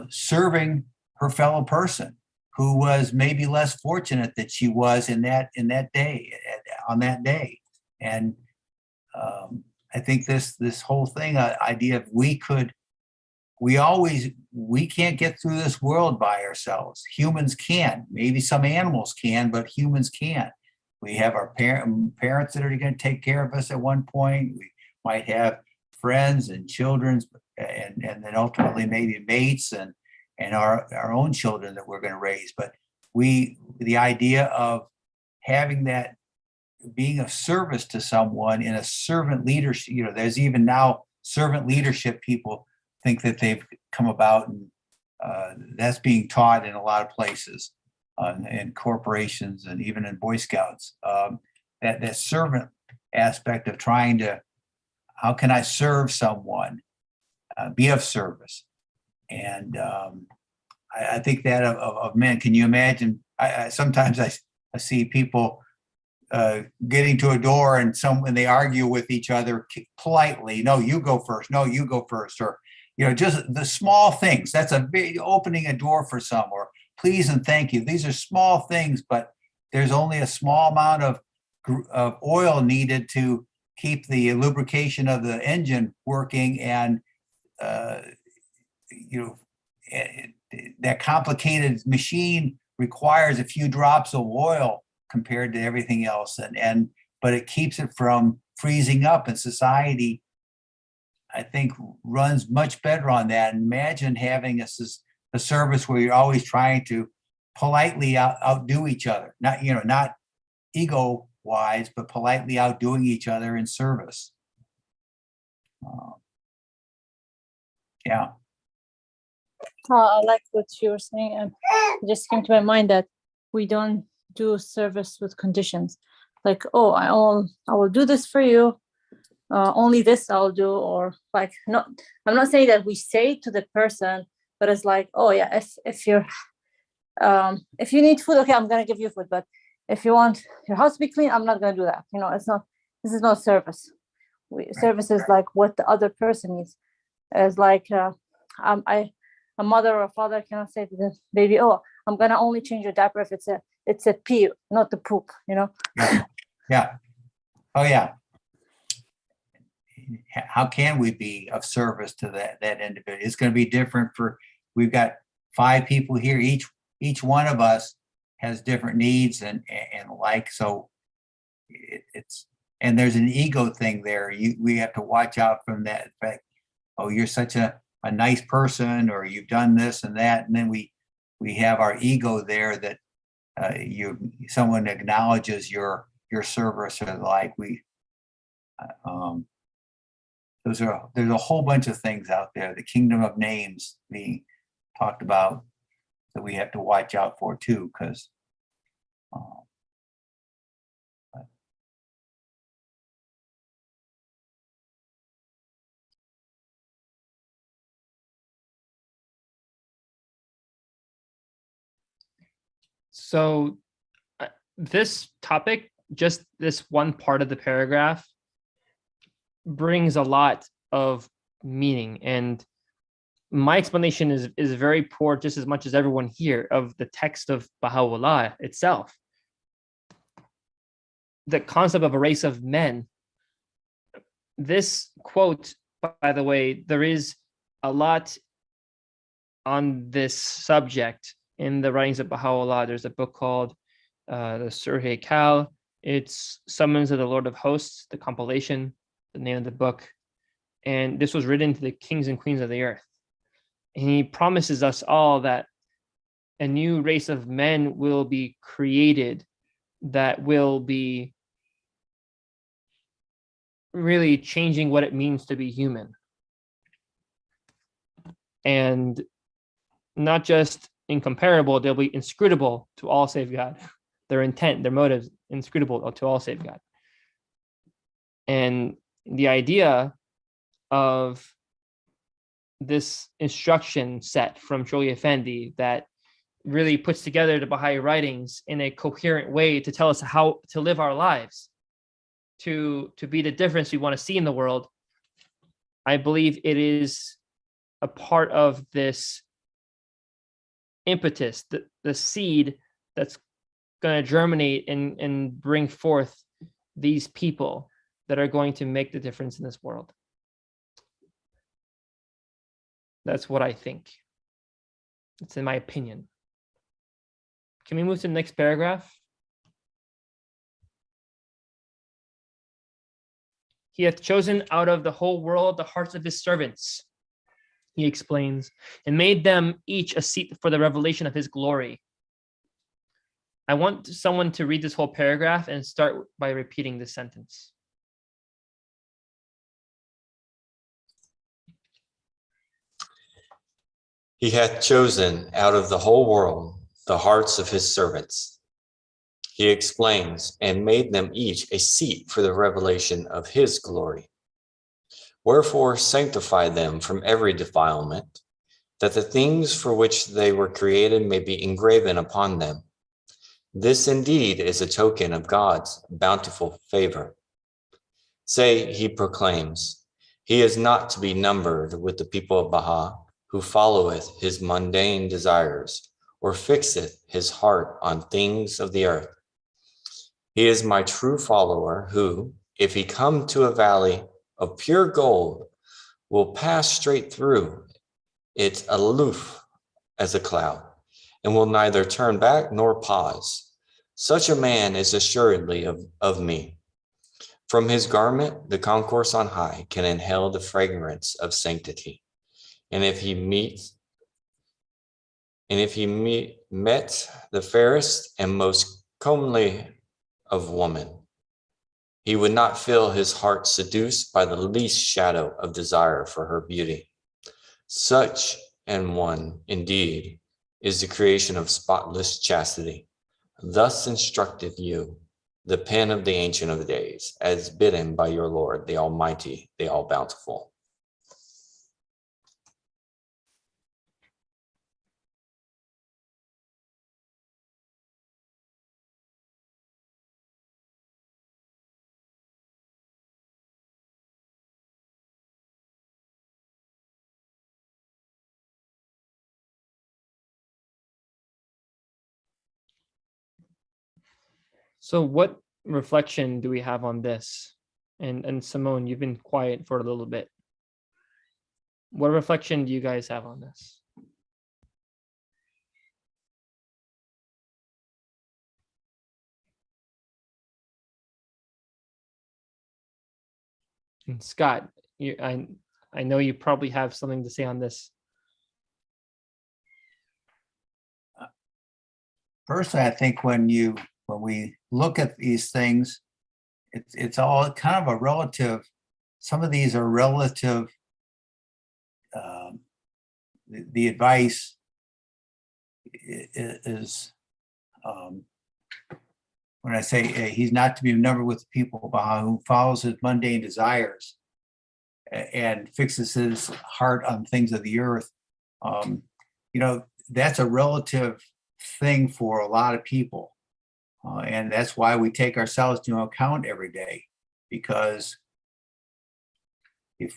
C: serving her fellow person, who was maybe less fortunate that she was in that day, on that day. And I think this whole thing, idea of we can't get through this world by ourselves. Humans can. Maybe some animals can, but humans can't. We have our parents that are going to take care of us at one point. We might have friends and children, and then ultimately maybe mates and our own children that we're going to raise. But the idea of having that, being of service to someone in a servant leadership, there's even now servant leadership people think that they've come about, and that's being taught in a lot of places, in corporations and even in Boy Scouts. That servant aspect of trying to, how can I serve someone, be of service? And I think that of men. Can you imagine? Sometimes I see people getting to a door and they argue with each other politely. No, you go first. No, you go first. Or just the small things. That's a big opening a door for some. Or please and thank you. These are small things, but there's only a small amount of oil needed to keep the lubrication of the engine working, and that complicated machine requires a few drops of oil compared to everything else, but it keeps it from freezing up. And society, I think, runs much better on that. And imagine having a service where you're always trying to politely outdo each other, not ego wise, but politely outdoing each other in service. Yeah.
E: I like what you were saying, and it just came to my mind that we don't do service with conditions. Like, oh, I will do this for you. Only this I'll do, or like, not. I'm not saying that we say to the person, but it's like, oh yeah, if you need food, okay, I'm gonna give you food. But if you want your house to be clean, I'm not gonna do that. It's not. This is not service. Service is like what the other person needs. It's like a mother or a father cannot say to the baby, oh, I'm gonna only change your diaper if it's a pee, not the poop.
C: Yeah. Oh yeah. How can we be of service to that individual? It's going to be different we've got 5 people here. Each one of us has different needs and like, so and there's an ego thing there. We have to watch out from that fact. Oh, you're such a nice person, or you've done this and that. And then we have our ego there that someone acknowledges your service, or like there's a whole bunch of things out there, the kingdom of names being talked about, that we have to watch out for too, because
A: So this topic, just this one part of the paragraph, brings a lot of meaning, and my explanation is very poor, just as much as everyone here, of the text of Baha'u'llah itself. The concept of a race of men. This quote, by the way, there is a lot on this subject in the writings of Baha'u'llah. There's a book called the Surah Kal. It's Summons of the Lord of Hosts, the compilation, the name of the book. And this was written to the kings and queens of the earth. And he promises us all that a new race of men will be created that will be really changing what it means to be human. And not just incomparable, they'll be inscrutable to all save God. Their intent, their motives, inscrutable to all save God. And the idea of this instruction set from Shoghi Effendi that really puts together the Baha'i writings in a coherent way to tell us how to live our lives, to be the difference we want to see in the world. I believe it is a part of this impetus, the seed that's going to germinate and bring forth these people that are going to make the difference in this world. That's what I think. It's in my opinion. Can we move to the next paragraph? He hath chosen out of the whole world the hearts of his servants, he explains, and made them each a seat for the revelation of his glory. I want someone to read this whole paragraph and start by repeating this sentence.
B: He hath chosen out of the whole world the hearts of his servants. He explains, and made them each a seat for the revelation of his glory. Wherefore sanctify them from every defilement, that the things for which they were created may be engraven upon them. This indeed is a token of God's bountiful favor. Say, he proclaims, he is not to be numbered with the people of Baha, who followeth his mundane desires, or fixeth his heart on things of the earth. He is my true follower, who, if he come to a valley of pure gold, will pass straight through it aloof as a cloud, and will neither turn back nor pause. Such a man is assuredly of me. From his garment, the concourse on high can inhale the fragrance of sanctity. And if he met the fairest and most comely of woman, he would not feel his heart seduced by the least shadow of desire for her beauty. Such an one, indeed, is the creation of spotless chastity. Thus instructeth you the pen of the Ancient of Days, as bidden by your Lord, the Almighty, the All-Bountiful.
A: So what reflection do we have on this? And Simone, you've been quiet for a little bit. What reflection do you guys have on this? And Scott, I know you probably have something to say on this.
C: Personally, I think when we look at these things, it's all kind of a relative. Some of these are relative. The advice is when I say he's not to be numbered with the people who follows his mundane desires and fixes his heart on things of the earth. That's a relative thing for a lot of people. And that's why we take ourselves into account every day, because if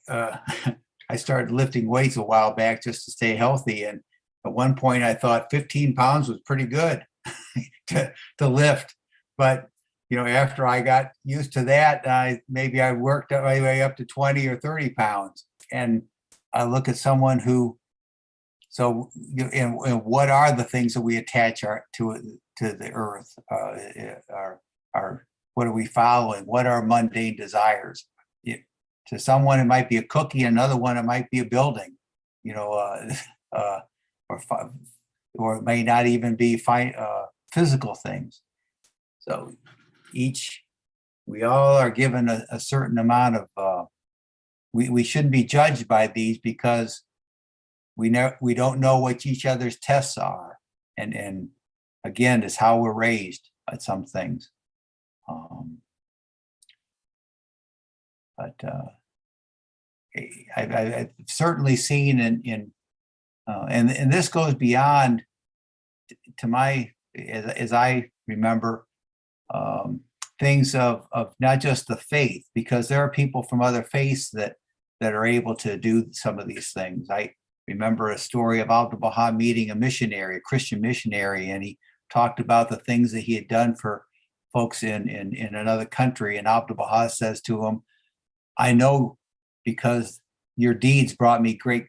C: I started lifting weights a while back just to stay healthy, and at one point I thought 15 pounds was pretty good to lift, but after I got used to that, maybe I worked my way up to 20 or 30 pounds. And I look at someone who, and what are the things that we attach to the earth? What are we following? What are mundane desires? To someone, it might be a cookie. Another one, it might be a building. Or it may not even be physical things. So we all are given a certain amount of. We shouldn't be judged by these, because we don't know what each other's tests are, and again, it's how we're raised at some things. But I've certainly seen and this goes beyond to my, as I remember, things of not just the faith, because there are people from other faiths that are able to do some of these things. I remember a story of Abdu'l-Baha meeting a Christian missionary, and he talked about the things that he had done for folks in another country. And Abdu'l-Baha says to him, I know, because your deeds brought me great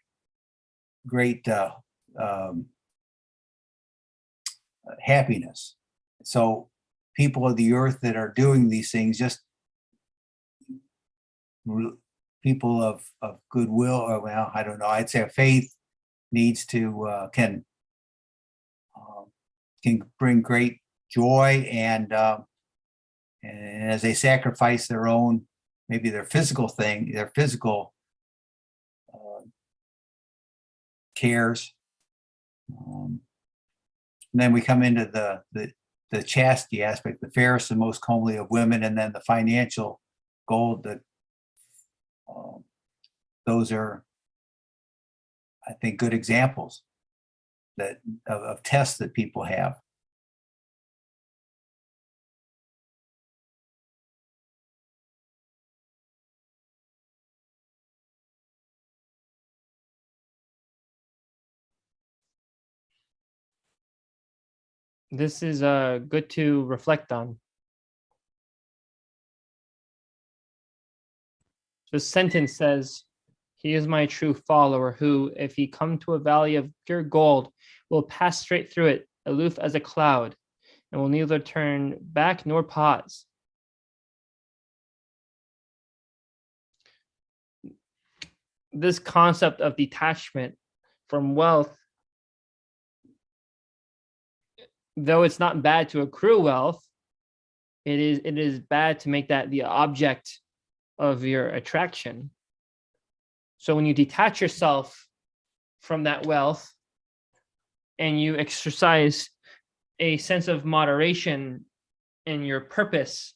C: happiness. So people of the earth that are doing these things, just people of goodwill, or well, I don't know, I'd say faith needs to can bring great joy, and as they sacrifice their own, maybe their physical cares. And then we come into the chastity aspect, the fairest and most comely of women, and then the financial gold. That those are, I think, good examples of tests that people have.
A: This is good to reflect on. The sentence says, he is my true follower who, if he come to a valley of pure gold, will pass straight through it, aloof as a cloud, and will neither turn back nor pause. This concept of detachment from wealth, though it's not bad to accrue wealth, it is bad to make that the object of your attraction. So when you detach yourself from that wealth and you exercise a sense of moderation in your purpose,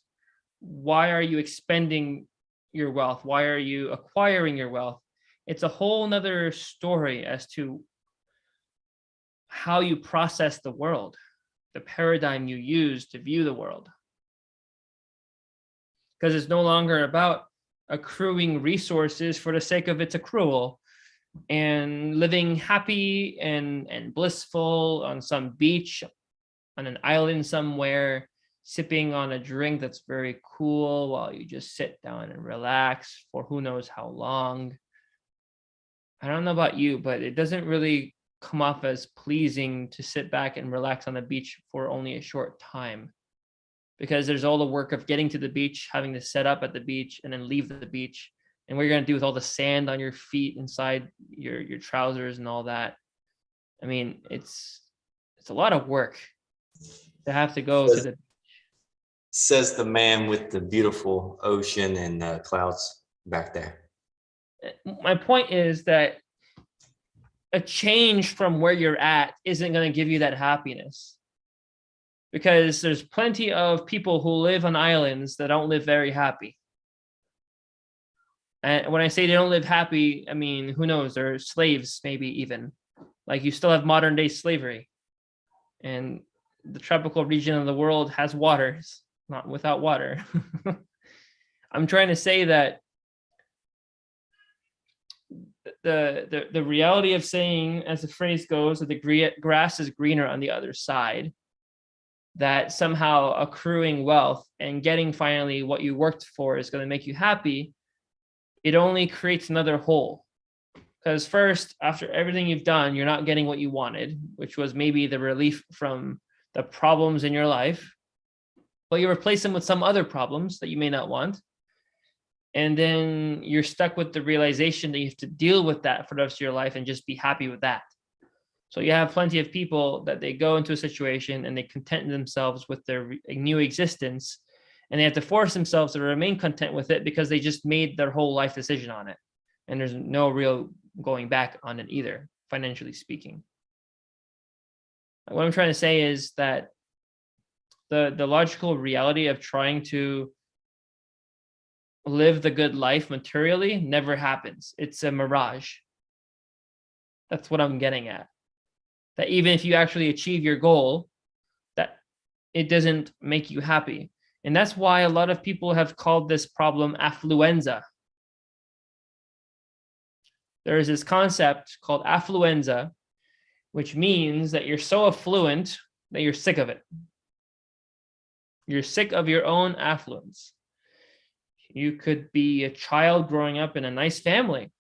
A: why are you expending your wealth? Why are you acquiring your wealth? It's a whole nother story as to how you process the world, the paradigm you use to view the world. Because it's no longer about accruing resources for the sake of its accrual and living happy and blissful on some beach, on an island somewhere, sipping on a drink that's very cool while you just sit down and relax for who knows how long. I don't know about you, but it doesn't really come off as pleasing to sit back and relax on the beach for only a short time, because there's all the work of getting to the beach, having to set up at the beach and then leave the beach, and what you're going to do with all the sand on your feet, inside your trousers and all that. I mean, it's a lot of work to have to go to the.
B: Says the man with the beautiful ocean and clouds back there.
A: My point is that a change from where you're at isn't going to give you that happiness, because there's plenty of people who live on islands that don't live very happy. And when I say they don't live happy, I mean, who knows, they're slaves, maybe even. Like, you still have modern day slavery. And the tropical region of the world has waters, not without water. I'm trying to say that the reality of saying, as the phrase goes, that the grass is greener on the other side, that somehow accruing wealth and getting finally what you worked for is going to make you happy, it only creates another hole. Because first, after everything you've done, you're not getting what you wanted, which was maybe the relief from the problems in your life, but you replace them with some other problems that you may not want. And then you're stuck with the realization that you have to deal with that for the rest of your life and just be happy with that. So you have plenty of people that they go into a situation and they content themselves with their new existence, and they have to force themselves to remain content with it because they just made their whole life decision on it. And there's no real going back on it either, financially speaking. What I'm trying to say is that the logical reality of trying to live the good life materially never happens. It's a mirage. That's what I'm getting at. That even if you actually achieve your goal, that it doesn't make you happy. And that's why a lot of people have called this problem affluenza. There is this concept called affluenza, which means that you're so affluent that you're sick of it. You're sick of your own affluence. You could be a child growing up in a nice family.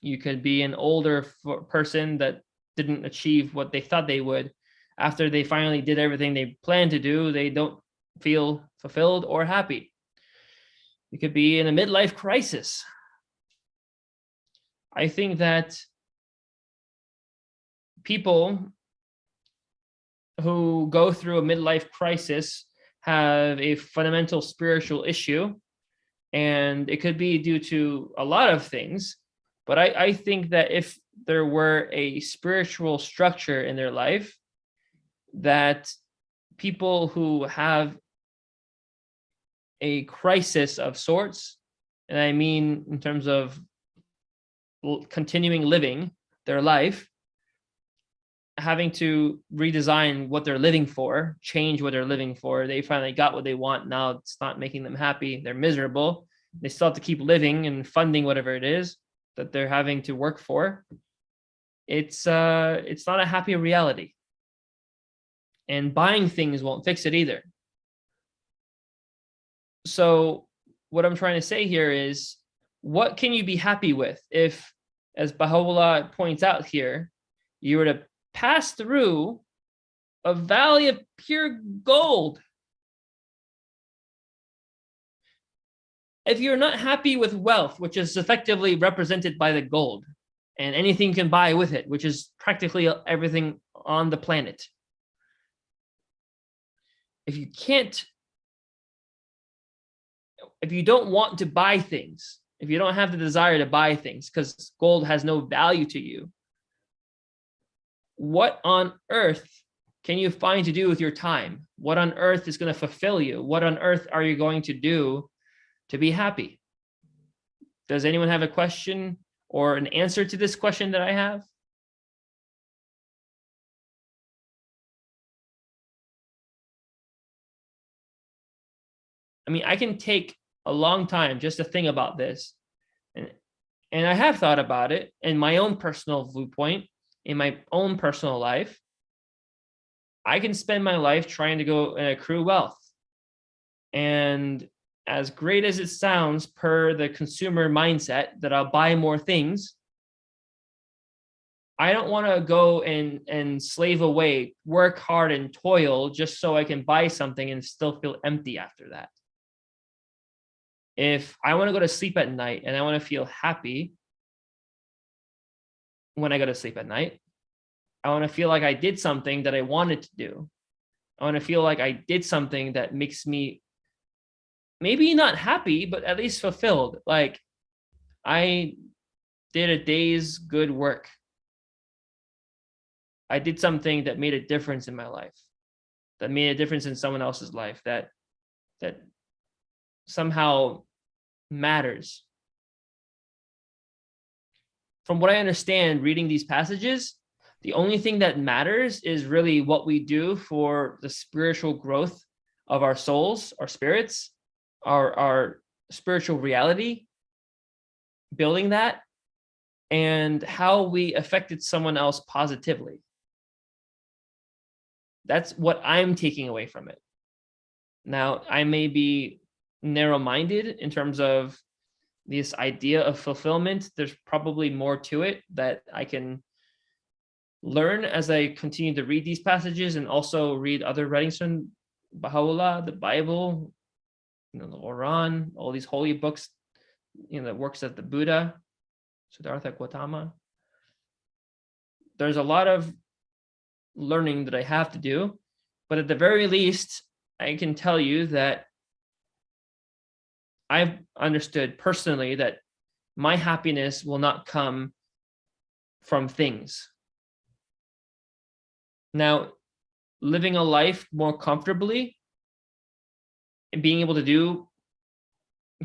A: You could be an older person that didn't achieve what they thought they would. After they finally did everything they planned to do, they don't feel fulfilled or happy. You could be in a midlife crisis. I think that people who go through a midlife crisis have a fundamental spiritual issue, and it could be due to a lot of things. But I think that if there were a spiritual structure in their life, that people who have a crisis of sorts, and I mean in terms of continuing living their life, having to redesign what they're living for, change what they're living for. They finally got what they want. Now it's not making them happy. They're miserable. They still have to keep living and funding whatever it is that they're having to work for. It's not a happy reality. And buying things won't fix it either. So what I'm trying to say here is, what can you be happy with if, as Baha'u'llah points out here, you were to pass through a valley of pure gold? If you're not happy with wealth, which is effectively represented by the gold, and anything you can buy with it, which is practically everything on the planet, if you don't want to buy things, if you don't have the desire to buy things because gold has no value to you, what on earth can you find to do with your time? What on earth is going to fulfill you? What on earth are you going to do to be happy? Does anyone have a question or an answer to this question that I have? I mean, I can take a long time just to think about this. And I have thought about it in my own personal viewpoint, in my own personal life. I can spend my life trying to go and accrue wealth. And as great as it sounds per the consumer mindset that I'll buy more things, I don't want to go and slave away, work hard and toil just so I can buy something and still feel empty after that. If I want to go to sleep at night and I want to feel happy when I go to sleep at night, I want to feel like I did something that I wanted to do. I want to feel like I did something that makes me maybe not happy, but at least fulfilled. Like I did a day's good work. I did something that made a difference in my life, that made a difference in someone else's life, that somehow matters. From what I understand reading these passages, the only thing that matters is really what we do for the spiritual growth of our souls, our spirits, our spiritual reality, building that, and how we affected someone else positively. That's what I'm taking away from it. Now, I may be narrow-minded in terms of this idea of fulfillment. There's probably more to it that I can learn as I continue to read these passages and also read other writings from Baha'u'llah, the Bible, the Quran, all these holy books, the works of the Buddha, Siddhartha Gautama. There's a lot of learning that I have to do, but at the very least, I can tell you that I've understood personally that my happiness will not come from things. Now, living a life more comfortably and being able to do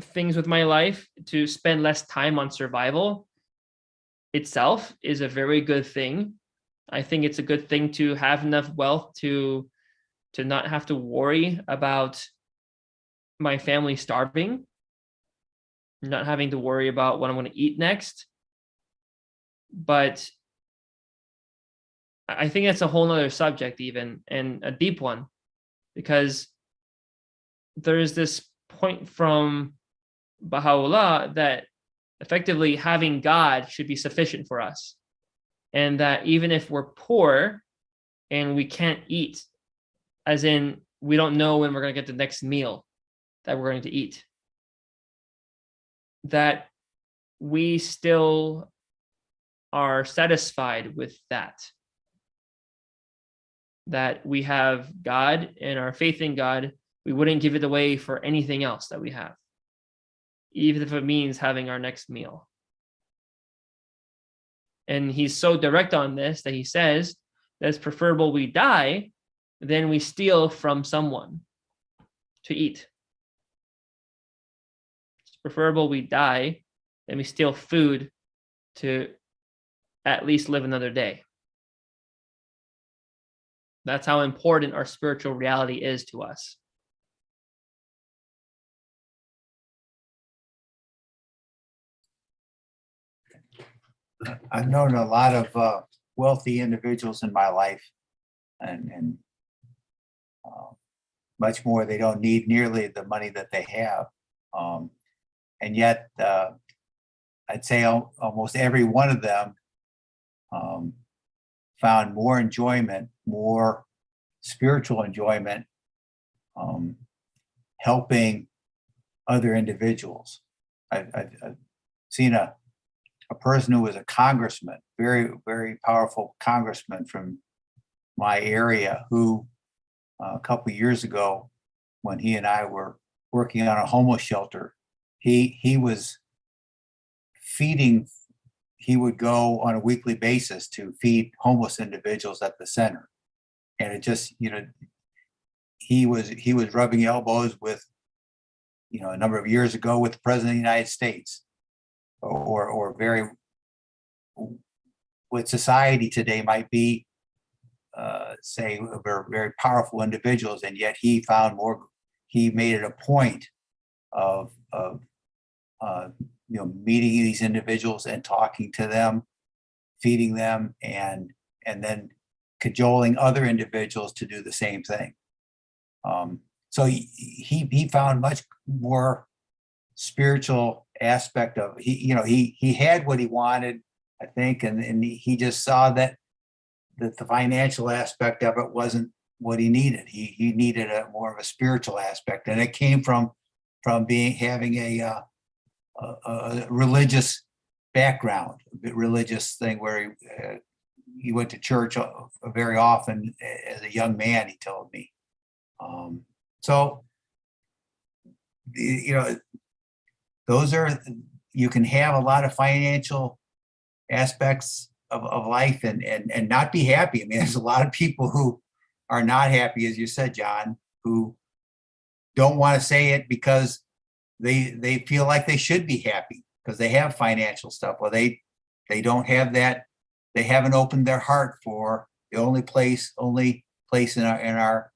A: things with my life to spend less time on survival itself is a very good thing. I think it's a good thing to have enough wealth to not have to worry about my family starving, not having to worry about what I'm going to eat next. But I think that's a whole nother subject even, and a deep one, because there's this point from Baha'u'llah that effectively having God should be sufficient for us. And that even if we're poor and we can't eat, as in we don't know when we're going to get the next meal that we're going to eat, that we still are satisfied with that. That we have God and our faith in God, we wouldn't give it away for anything else that we have, even if it means having our next meal. And he's so direct on this that he says that it's preferable we die than we steal from someone to eat. It's preferable we die than we steal food to at least live another day. That's how important our spiritual reality is to us.
C: I've known a lot of wealthy individuals in my life, and much more. They don't need nearly the money that they have, and yet I'd say almost every one of them found more enjoyment, more spiritual enjoyment, helping other individuals. I've seen a person who was a congressman, very, very powerful congressman from my area, who a couple of years ago, when he and I were working on a homeless shelter, he was feeding. He would go on a weekly basis to feed homeless individuals at the center, and it just, he was rubbing elbows with, a number of years ago with the President of the United States, or very, what society today might be, say, very, very powerful individuals, and yet he made it a point of meeting these individuals and talking to them, feeding them, and then cajoling other individuals to do the same thing. So he found much more spiritual aspect of, he had what he wanted, I think, and he just saw that the financial aspect of it wasn't what he needed. He needed a more of a spiritual aspect, and it came from having a religious background, a religious thing where he went to church very often as a young man, he told me. So, those are, you can have a lot of financial aspects of life and not be happy. I mean, there's a lot of people who are not happy, as you said, John, who don't want to say it because they feel like they should be happy because they have financial stuff. Well, they don't have that. They haven't opened their heart for the only place in our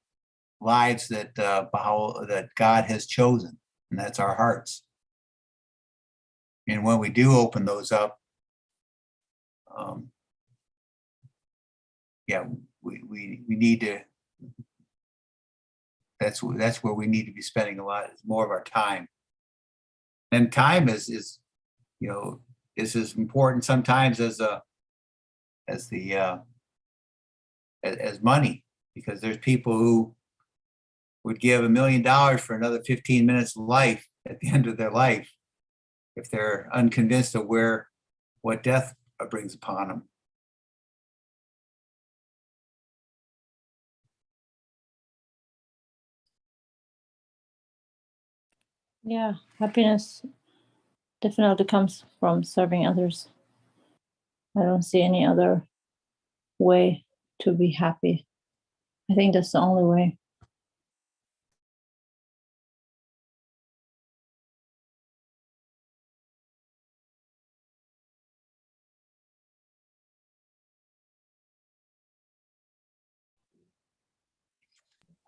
C: lives that that God has chosen, and that's our hearts. And when we do open those up, we need to. That's where we need to be spending a lot more of our time. And time is as important sometimes as money, because there's people who would give $1 million for another 15 minutes of life at the end of their life if they're unconvinced of what death brings upon them.
E: Yeah, happiness definitely comes from serving others. I don't see any other way to be happy. I think that's the only way.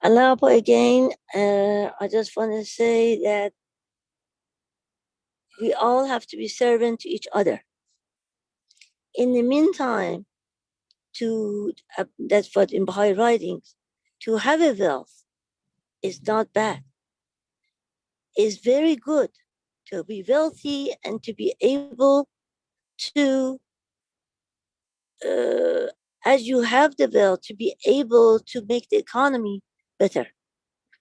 D: Alabo again, I just want to say that we all have to be servant to each other. In the meantime, that's what in Baha'i writings, to have a wealth is not bad. It's very good to be wealthy and to be able to, as you have the wealth, to be able to make the economy better.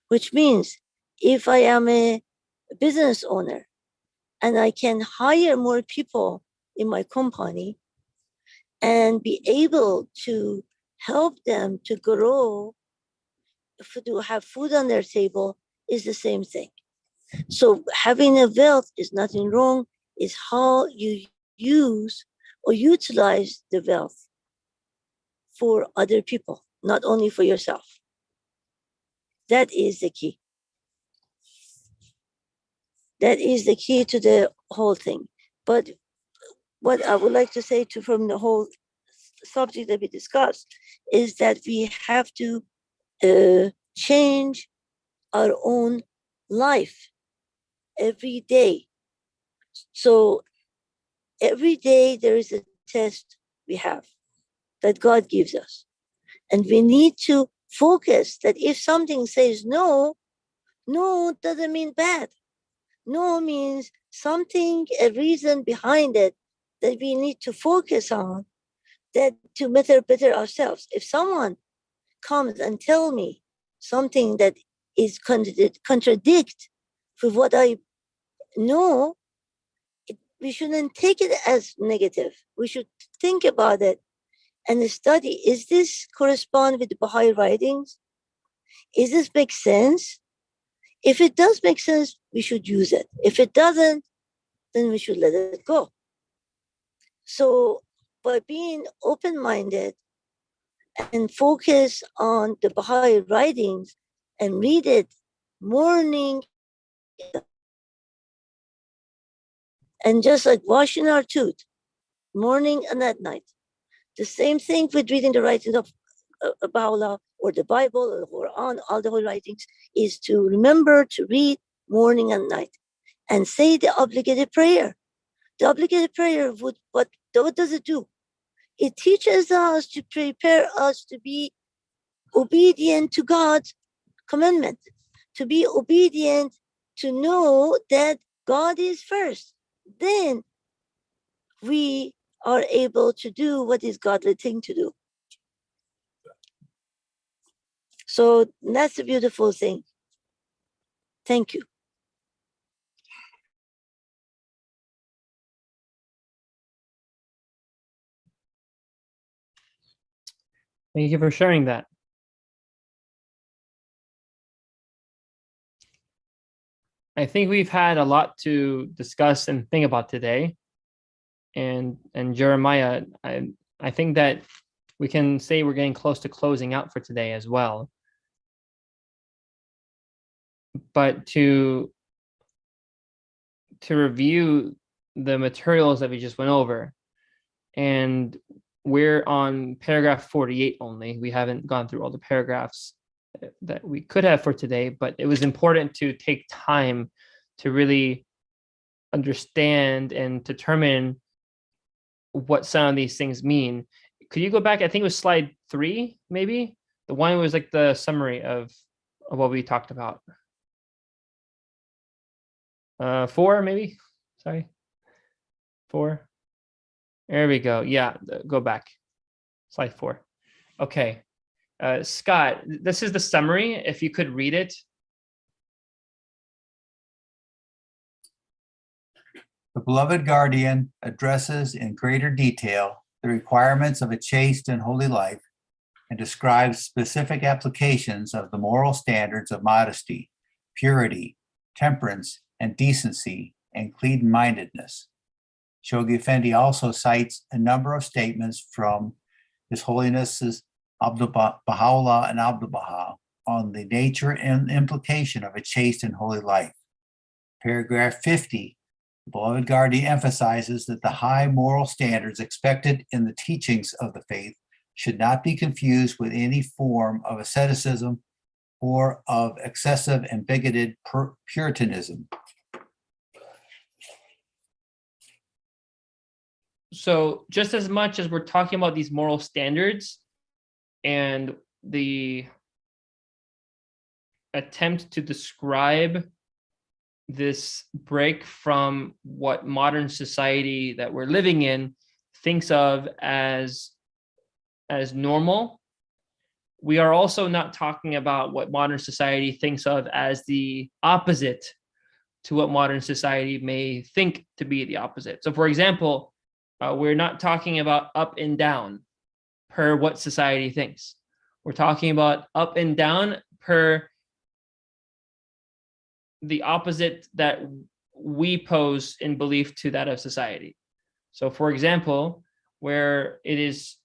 D: Which means if I am a business owner and I can hire more people in my company and be able to help them to grow, to have food on their table, is the same thing. So having a wealth is nothing wrong. It's how you use or utilize the wealth for other people, not only for yourself. That is the key. That is the key to the whole thing. But what I would like to say from the whole subject that we discussed is that we have to change our own life every day. So every day there is a test we have that God gives us. And we need to focus that if something says no doesn't mean bad. No means something, a reason behind it that we need to focus on, that to better ourselves. If someone comes and tell me something that is contradict with what I know, we shouldn't take it as negative. We should think about it and study, is this correspond with the Baha'i writings? Is this make sense? If it does make sense, we should use it. If it doesn't, then we should let it go. So by being open-minded and focus on the Baha'i writings and read it morning and just like washing our tooth, morning and at night. The same thing with reading the writings of Baha'u'llah or the Bible or the Quran, all the holy writings, is to remember to read morning and night and say the obligated prayer. The obligated prayer, what does it do? It teaches us to prepare us to be obedient to God's commandment, to be obedient, to know that God is first. Then we are able to do what is godly thing to do. So that's a beautiful thing. Thank you.
A: Thank you for sharing that. I think we've had a lot to discuss and think about today. And Jeremiah, I think that we can say we're getting close to closing out for today as well. But to review the materials that we just went over, and we're on paragraph 48 only. We haven't gone through all the paragraphs that we could have for today, but it was important to take time to really understand and determine what some of these things mean. Could you go back? I think it was slide 3, maybe? The one was like the summary of what we talked about. 4, maybe? Sorry. 4. There we go. Yeah, go back. Slide 4. Okay. Scott, this is the summary. If you could read it.
C: The beloved guardian addresses in greater detail the requirements of a chaste and holy life and describes specific applications of the moral standards of modesty, purity, temperance, and decency, and clean-mindedness. Shoghi Effendi also cites a number of statements from His Holiness's Baha'u'llah and Abdul Baha on the nature and implication of a chaste and holy life. Paragraph 50, the beloved guardian emphasizes that the high moral standards expected in the teachings of the faith should not be confused with any form of asceticism or of excessive and bigoted puritanism.
A: So just as much as we're talking about these moral standards and the attempt to describe this break from what modern society that we're living in thinks of as normal, we are also not talking about what modern society thinks of as the opposite to what modern society may think to be the opposite. So for example, we're not talking about up and down per what society thinks. We're talking about up and down per the opposite that we pose in belief to that of society. So for example, where it is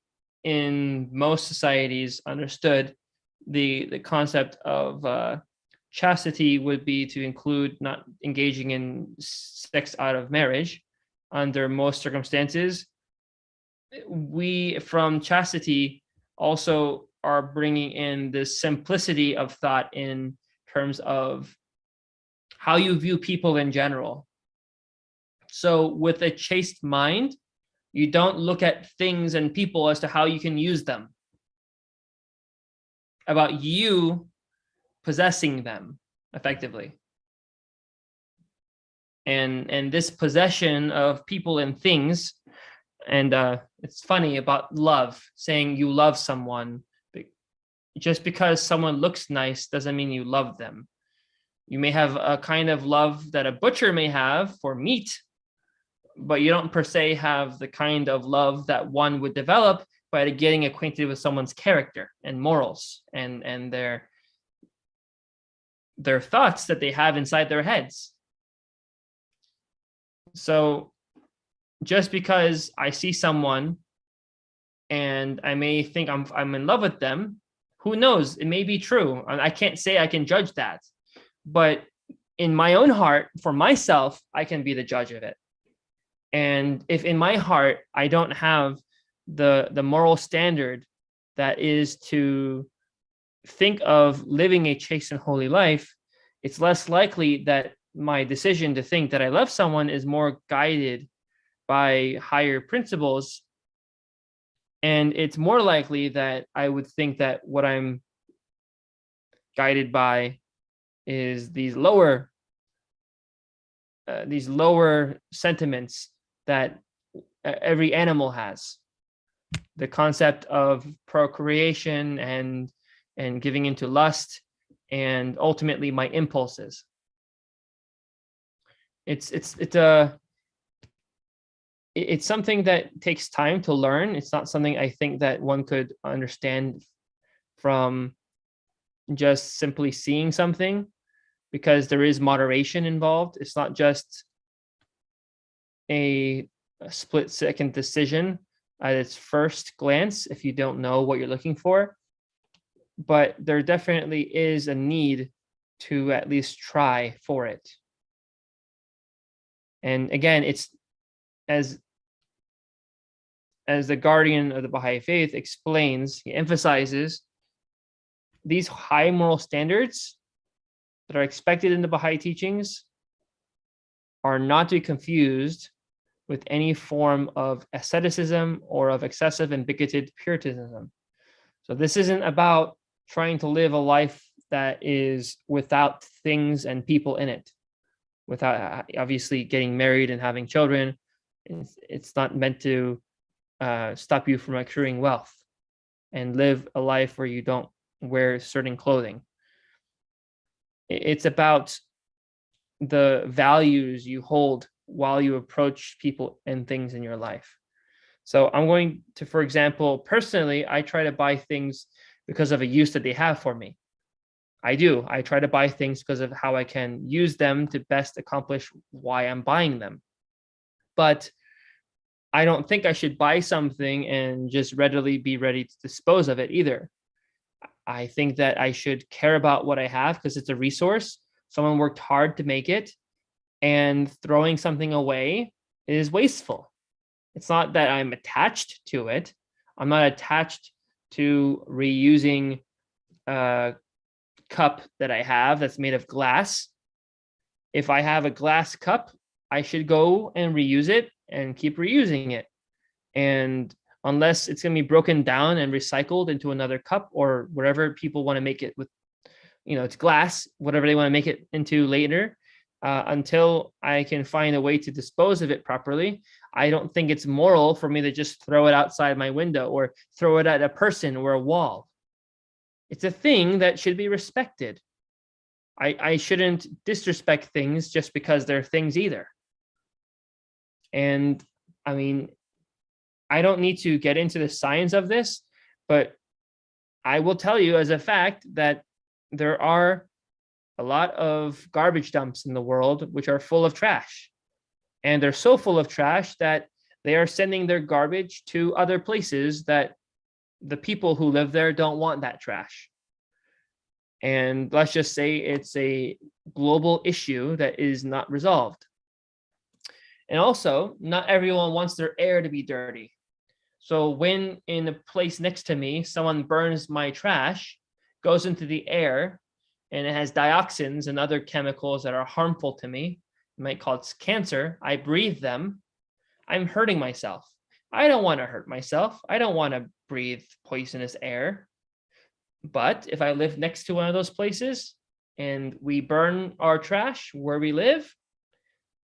A: in most societies understood, the concept of chastity would be to include not engaging in sex out of marriage under most circumstances. We, from chastity, also are bringing in this simplicity of thought in terms of how you view people in general. So with a chaste mind, you don't look at things and people as to how you can use them, about you possessing them effectively. And this possession of people and things, and it's funny about love, saying you love someone. Just because someone looks nice doesn't mean you love them. You may have a kind of love that a butcher may have for meat, but you don't per se have the kind of love that one would develop by getting acquainted with someone's character and morals and their thoughts that they have inside their heads. So just because I see someone and I may think I'm in love with them, who knows? It may be true. I can't say I can judge that, but in my own heart, for myself, I can be the judge of it. And if in my heart I don't have the moral standard that is to think of living a chaste and holy life, it's less likely that my decision to think that I love someone is more guided by higher principles. And it's more likely that I would think that what I'm guided by is these lower sentiments that every animal has. The concept of procreation and giving into lust, and ultimately my impulses. It's something that takes time to learn. It's not something I think that one could understand from just simply seeing something, because there is moderation involved. It's not just a split-second decision at its first glance if you don't know what you're looking for. But there definitely is a need to at least try for it. And again, it's as the guardian of the Baha'i faith explains, he emphasizes these high moral standards that are expected in the Baha'i teachings are not to be confused with any form of asceticism or of excessive and bigoted puritanism. So this isn't about trying to live a life that is without things and people in it, without obviously getting married and having children. It's not meant to stop you from accruing wealth and live a life where you don't wear certain clothing. It's about the values you hold while you approach people and things in your life. So I'm going to, for example, personally, I try to buy things because of a use that they have for me. I do. I try to buy things because of how I can use them to best accomplish why I'm buying them. But I don't think I should buy something and just readily be ready to dispose of it either. I think that I should care about what I have because it's a resource. Someone worked hard to make it, and throwing something away is wasteful. It's not that I'm attached to it. I'm not attached to reusing a cup that I have that's made of glass. If I have a glass cup, I should go and reuse it and keep reusing it. And unless it's going to be broken down and recycled into another cup or whatever people want to make it with, it's glass, whatever they want to make it into later, until I can find a way to dispose of it properly, I don't think it's moral for me to just throw it outside my window or throw it at a person or a wall. It's a thing that should be respected. I shouldn't disrespect things just because they're things either. And I mean, I don't need to get into the science of this, but I will tell you as a fact that there are a lot of garbage dumps in the world which are full of trash. And they're so full of trash that they are sending their garbage to other places that the people who live there don't want that trash. And let's just say it's a global issue that is not resolved. And also, not everyone wants their air to be dirty. So when in a place next to me, someone burns my trash, goes into the air, and it has dioxins and other chemicals that are harmful to me, it might cause cancer, I breathe them, I'm hurting myself. I don't want to hurt myself. I don't want to breathe poisonous air. But if I live next to one of those places and we burn our trash where we live,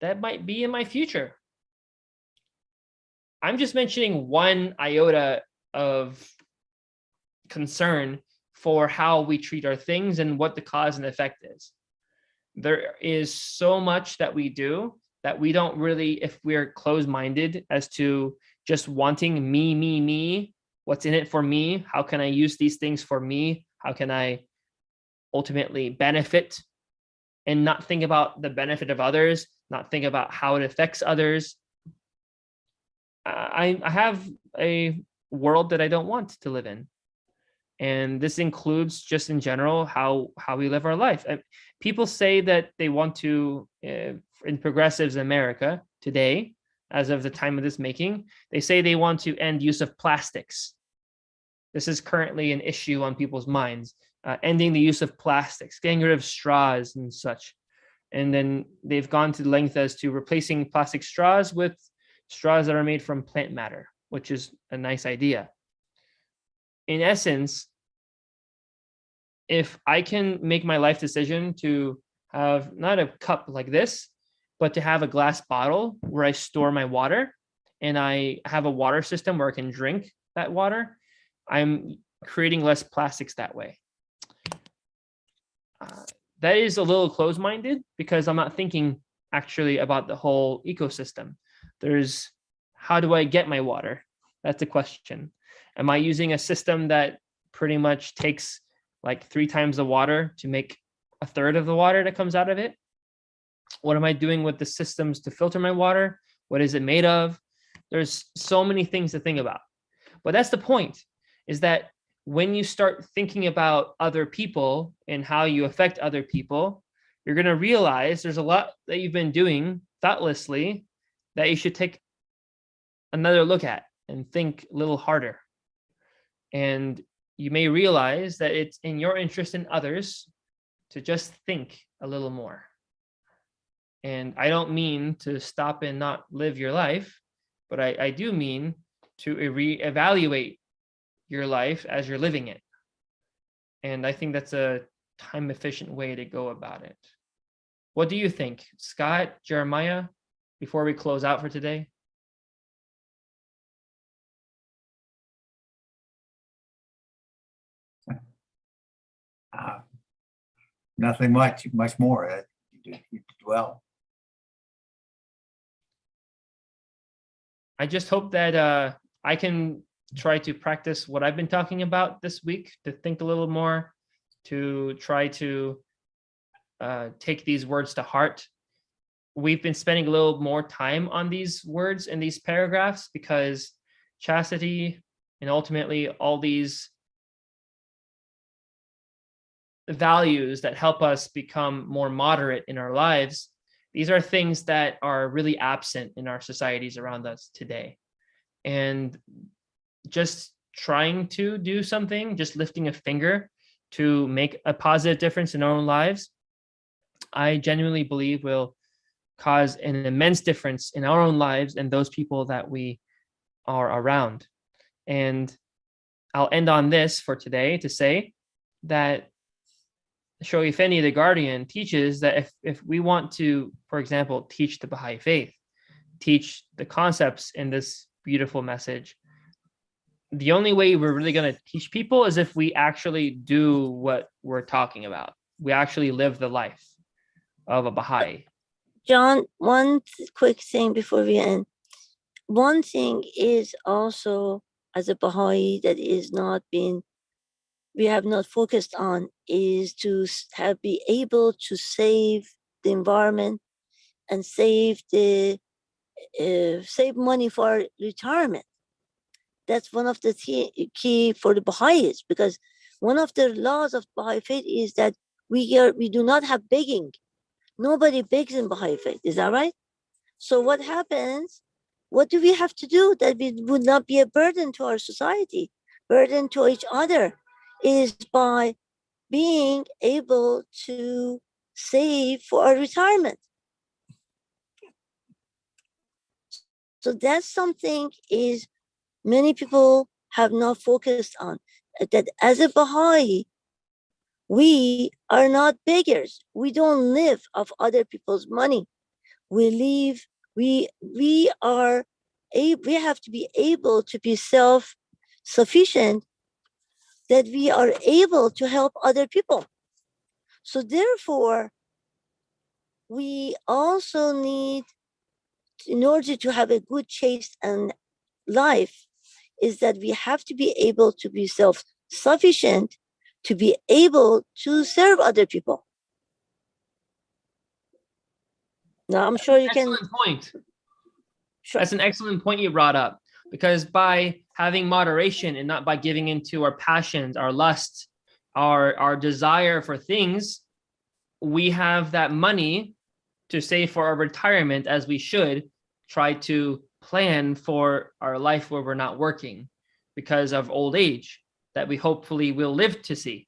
A: that might be in my future. I'm just mentioning one iota of concern for how we treat our things and what the cause and effect is. There is so much that we do that we don't really, if we're closed-minded as to just wanting me, what's in it for me, how can I use these things for me, how can I ultimately benefit, and not think about the benefit of others, not think about how it affects others. I have a world that I don't want to live in. And this includes just in general how we live our life. People say that they want to, in progressives in America today, as of the time of this making, they say they want to end use of plastics. This is currently an issue on people's minds, ending the use of plastics, getting rid of straws and such. And then they've gone to the length as to replacing plastic straws with straws that are made from plant matter, which is a nice idea. In essence, if I can make my life decision to have not a cup like this, but to have a glass bottle where I store my water and I have a water system where I can drink that water, I'm creating less plastics that way. That is a little closed-minded because I'm not thinking actually about the whole ecosystem. There's, how do I get my water? That's a question. Am I using a system that pretty much takes like 3 times the water to make a third of the water that comes out of it? What am I doing with the systems to filter my water? What is it made of? There's so many things to think about. But that's the point, is that when you start thinking about other people and how you affect other people, you're going to realize there's a lot that you've been doing thoughtlessly that you should take another look at and think a little harder. And you may realize that it's in your interest in others to just think a little more. And I don't mean to stop and not live your life, but I do mean to reevaluate your life as you're living it. And I think that's a time efficient way to go about it. What do you think, Scott, Jeremiah, before we close out for today?
C: Nothing much more. You did well.
A: I just hope that I can try to practice what I've been talking about this week, to think a little more, to try to take these words to heart. We've been spending a little more time on these words in these paragraphs because chastity and ultimately all these values that help us become more moderate in our lives, these are things that are really absent in our societies around us today. And just trying to do something, just lifting a finger to make a positive difference in our own lives, I genuinely believe will cause an immense difference in our own lives and those people that we are around. And I'll end on this for today to say that Shoghi Effendi, the Guardian, teaches that if we want to, for example, teach the Baha'i faith, teach the concepts in this beautiful message, the only way we're really going to teach people is if we actually do what we're talking about. We actually live the life of a Baha'i.
D: John, one quick thing before we end. One thing is also, as a Baha'i, that is not been, we have not focused on, is to be able to save the environment and save money for retirement. That's one of the key for the Baha'is, because one of the laws of Baha'i faith is that we do not have begging. Nobody begs in Baha'i faith. Is that right? So what happens? What do we have to do that we would not be a burden to our society, burden to each other, is by being able to save for our retirement. So that's something is many people have not focused on, that as a Baha'i, we are not beggars. We don't live off other people's money. We have to be able to be self-sufficient, that we are able to help other people. So therefore, we also need, in order to have a good, chaste and life, is that we have to be able to be self-sufficient, to be able to serve other people. Now, I'm sure you can.
A: Excellent point.
D: Sure.
A: That's an excellent point you brought up, because by having moderation and not by giving into our passions, our lusts, our desire for things, we have that money to save for our retirement, as we should try to plan for our life where we're not working because of old age that we hopefully will live to see.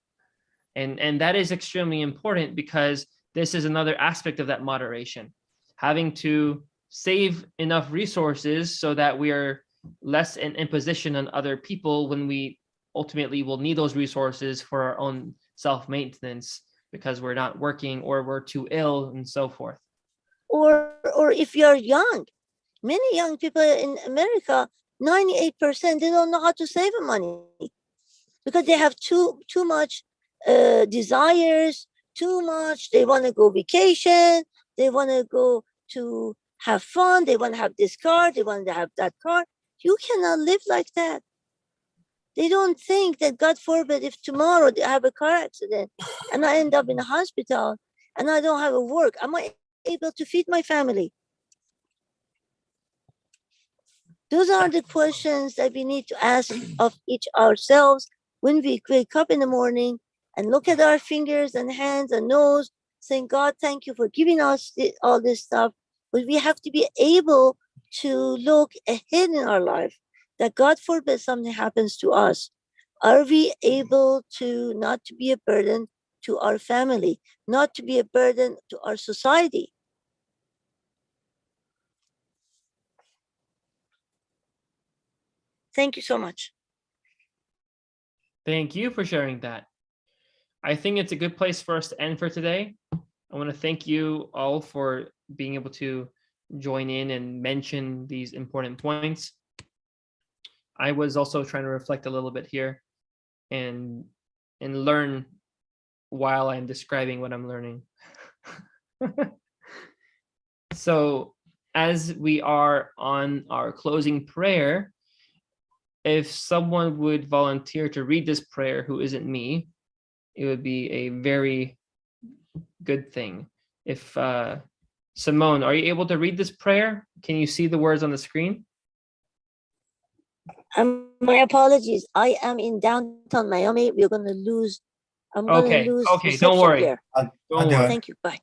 A: And that is extremely important, because this is another aspect of that moderation, having to save enough resources so that we are less in imposition on other people when we ultimately will need those resources for our own self-maintenance because we're not working or we're too ill and so forth.
D: Or if you're young, many young people in America, 98%, they don't know how to save money because they have too much desires, too much. They want to go vacation. They want to go to have fun. They want to have this car. They want to have that car. You cannot live like that. They don't think that, God forbid, if tomorrow they have a car accident and I end up in a hospital and I don't have a work, am I able to feed my family? Those are the questions that we need to ask of each ourselves when we wake up in the morning and look at our fingers and hands and nose, saying, God, thank you for giving us all this stuff. But we have to be able to look ahead in our life, that God forbid something happens to us. Are we able to not to be a burden to our family, not to be a burden to our society? Thank you so much.
A: Thank you for sharing that. I think it's a good place for us to end for today. I want to thank you all for being able to join in and mention these important points. I was also trying to reflect a little bit here and learn while I'm describing what I'm learning. So as we are on our closing prayer, if someone would volunteer to read this prayer who isn't me, it would be a very good thing. If Simone, are you able to read this prayer? Can you see the words on the screen?
D: My apologies. I am in downtown Miami. We're going to lose. I'm going to lose
A: Okay,
D: reception
A: don't worry.
D: here.
C: I'll
A: Don't
C: do
A: worry.
C: it.
D: Thank you. Bye.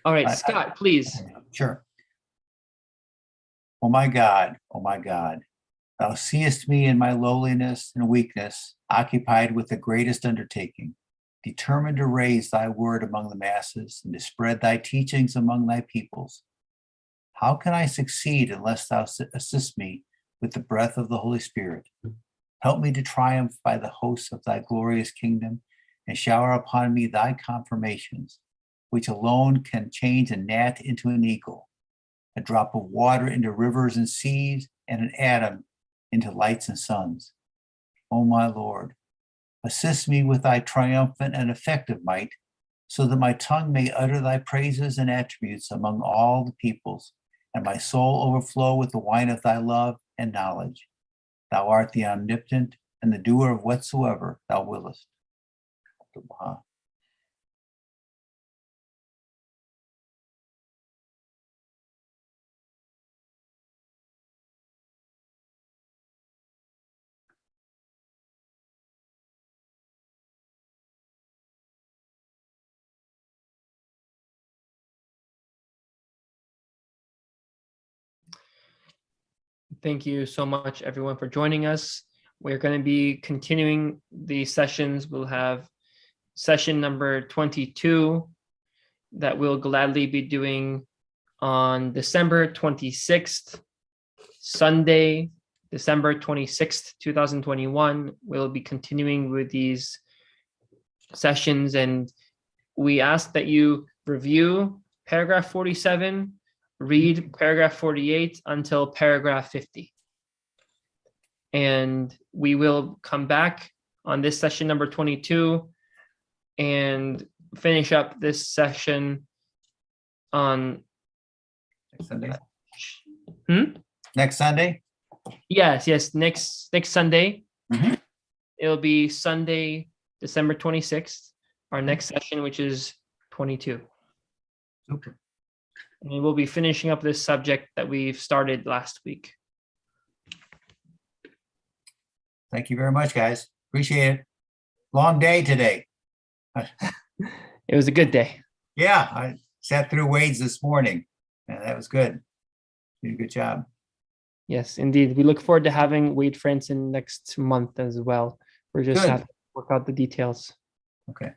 A: All right,
C: I-
A: Scott, please.
C: Sure. Oh my God, thou seest me in my lowliness and weakness, occupied with the greatest undertaking, determined to raise thy word among the masses and to spread thy teachings among thy peoples. How can I succeed unless thou assist me with the breath of the Holy Spirit? Help me to triumph by the hosts of thy glorious kingdom and shower upon me thy confirmations, which alone can change a gnat into an eagle, a drop of water into rivers and seas, and an atom into lights and suns. O my Lord, assist me with thy triumphant and effective might, so that my tongue may utter thy praises and attributes among all the peoples, and my soul overflow with the wine of thy love and knowledge. Thou art the omnipotent and the doer of whatsoever thou willest.
A: Thank you so much, everyone, for joining us. We're going to be continuing the sessions. We'll have session number 22 that we'll gladly be doing on December 26th, Sunday, December 26th, 2021. We'll be continuing with these sessions, and we ask that you review paragraph 47, read paragraph 48 until paragraph 50. And we will come back on this session number 22 and finish up this session on
C: Next Sunday.
A: Hmm?
C: Next Sunday?
A: Yes, next Sunday.
C: Mhm.
A: It'll be Sunday, December 26th, our next session, which is 22.
C: Super.
A: And we'll be finishing up this subject that we've started last week.
C: Thank you very much, guys. Appreciate it. Long day today.
A: It was a good day.
C: Yeah, I sat through Wade's this morning. That was good. You did a good job.
A: Yes, indeed. We look forward to having Wade Franson next month as well. We're just
C: Good.
A: have to work out the details.
C: Okay.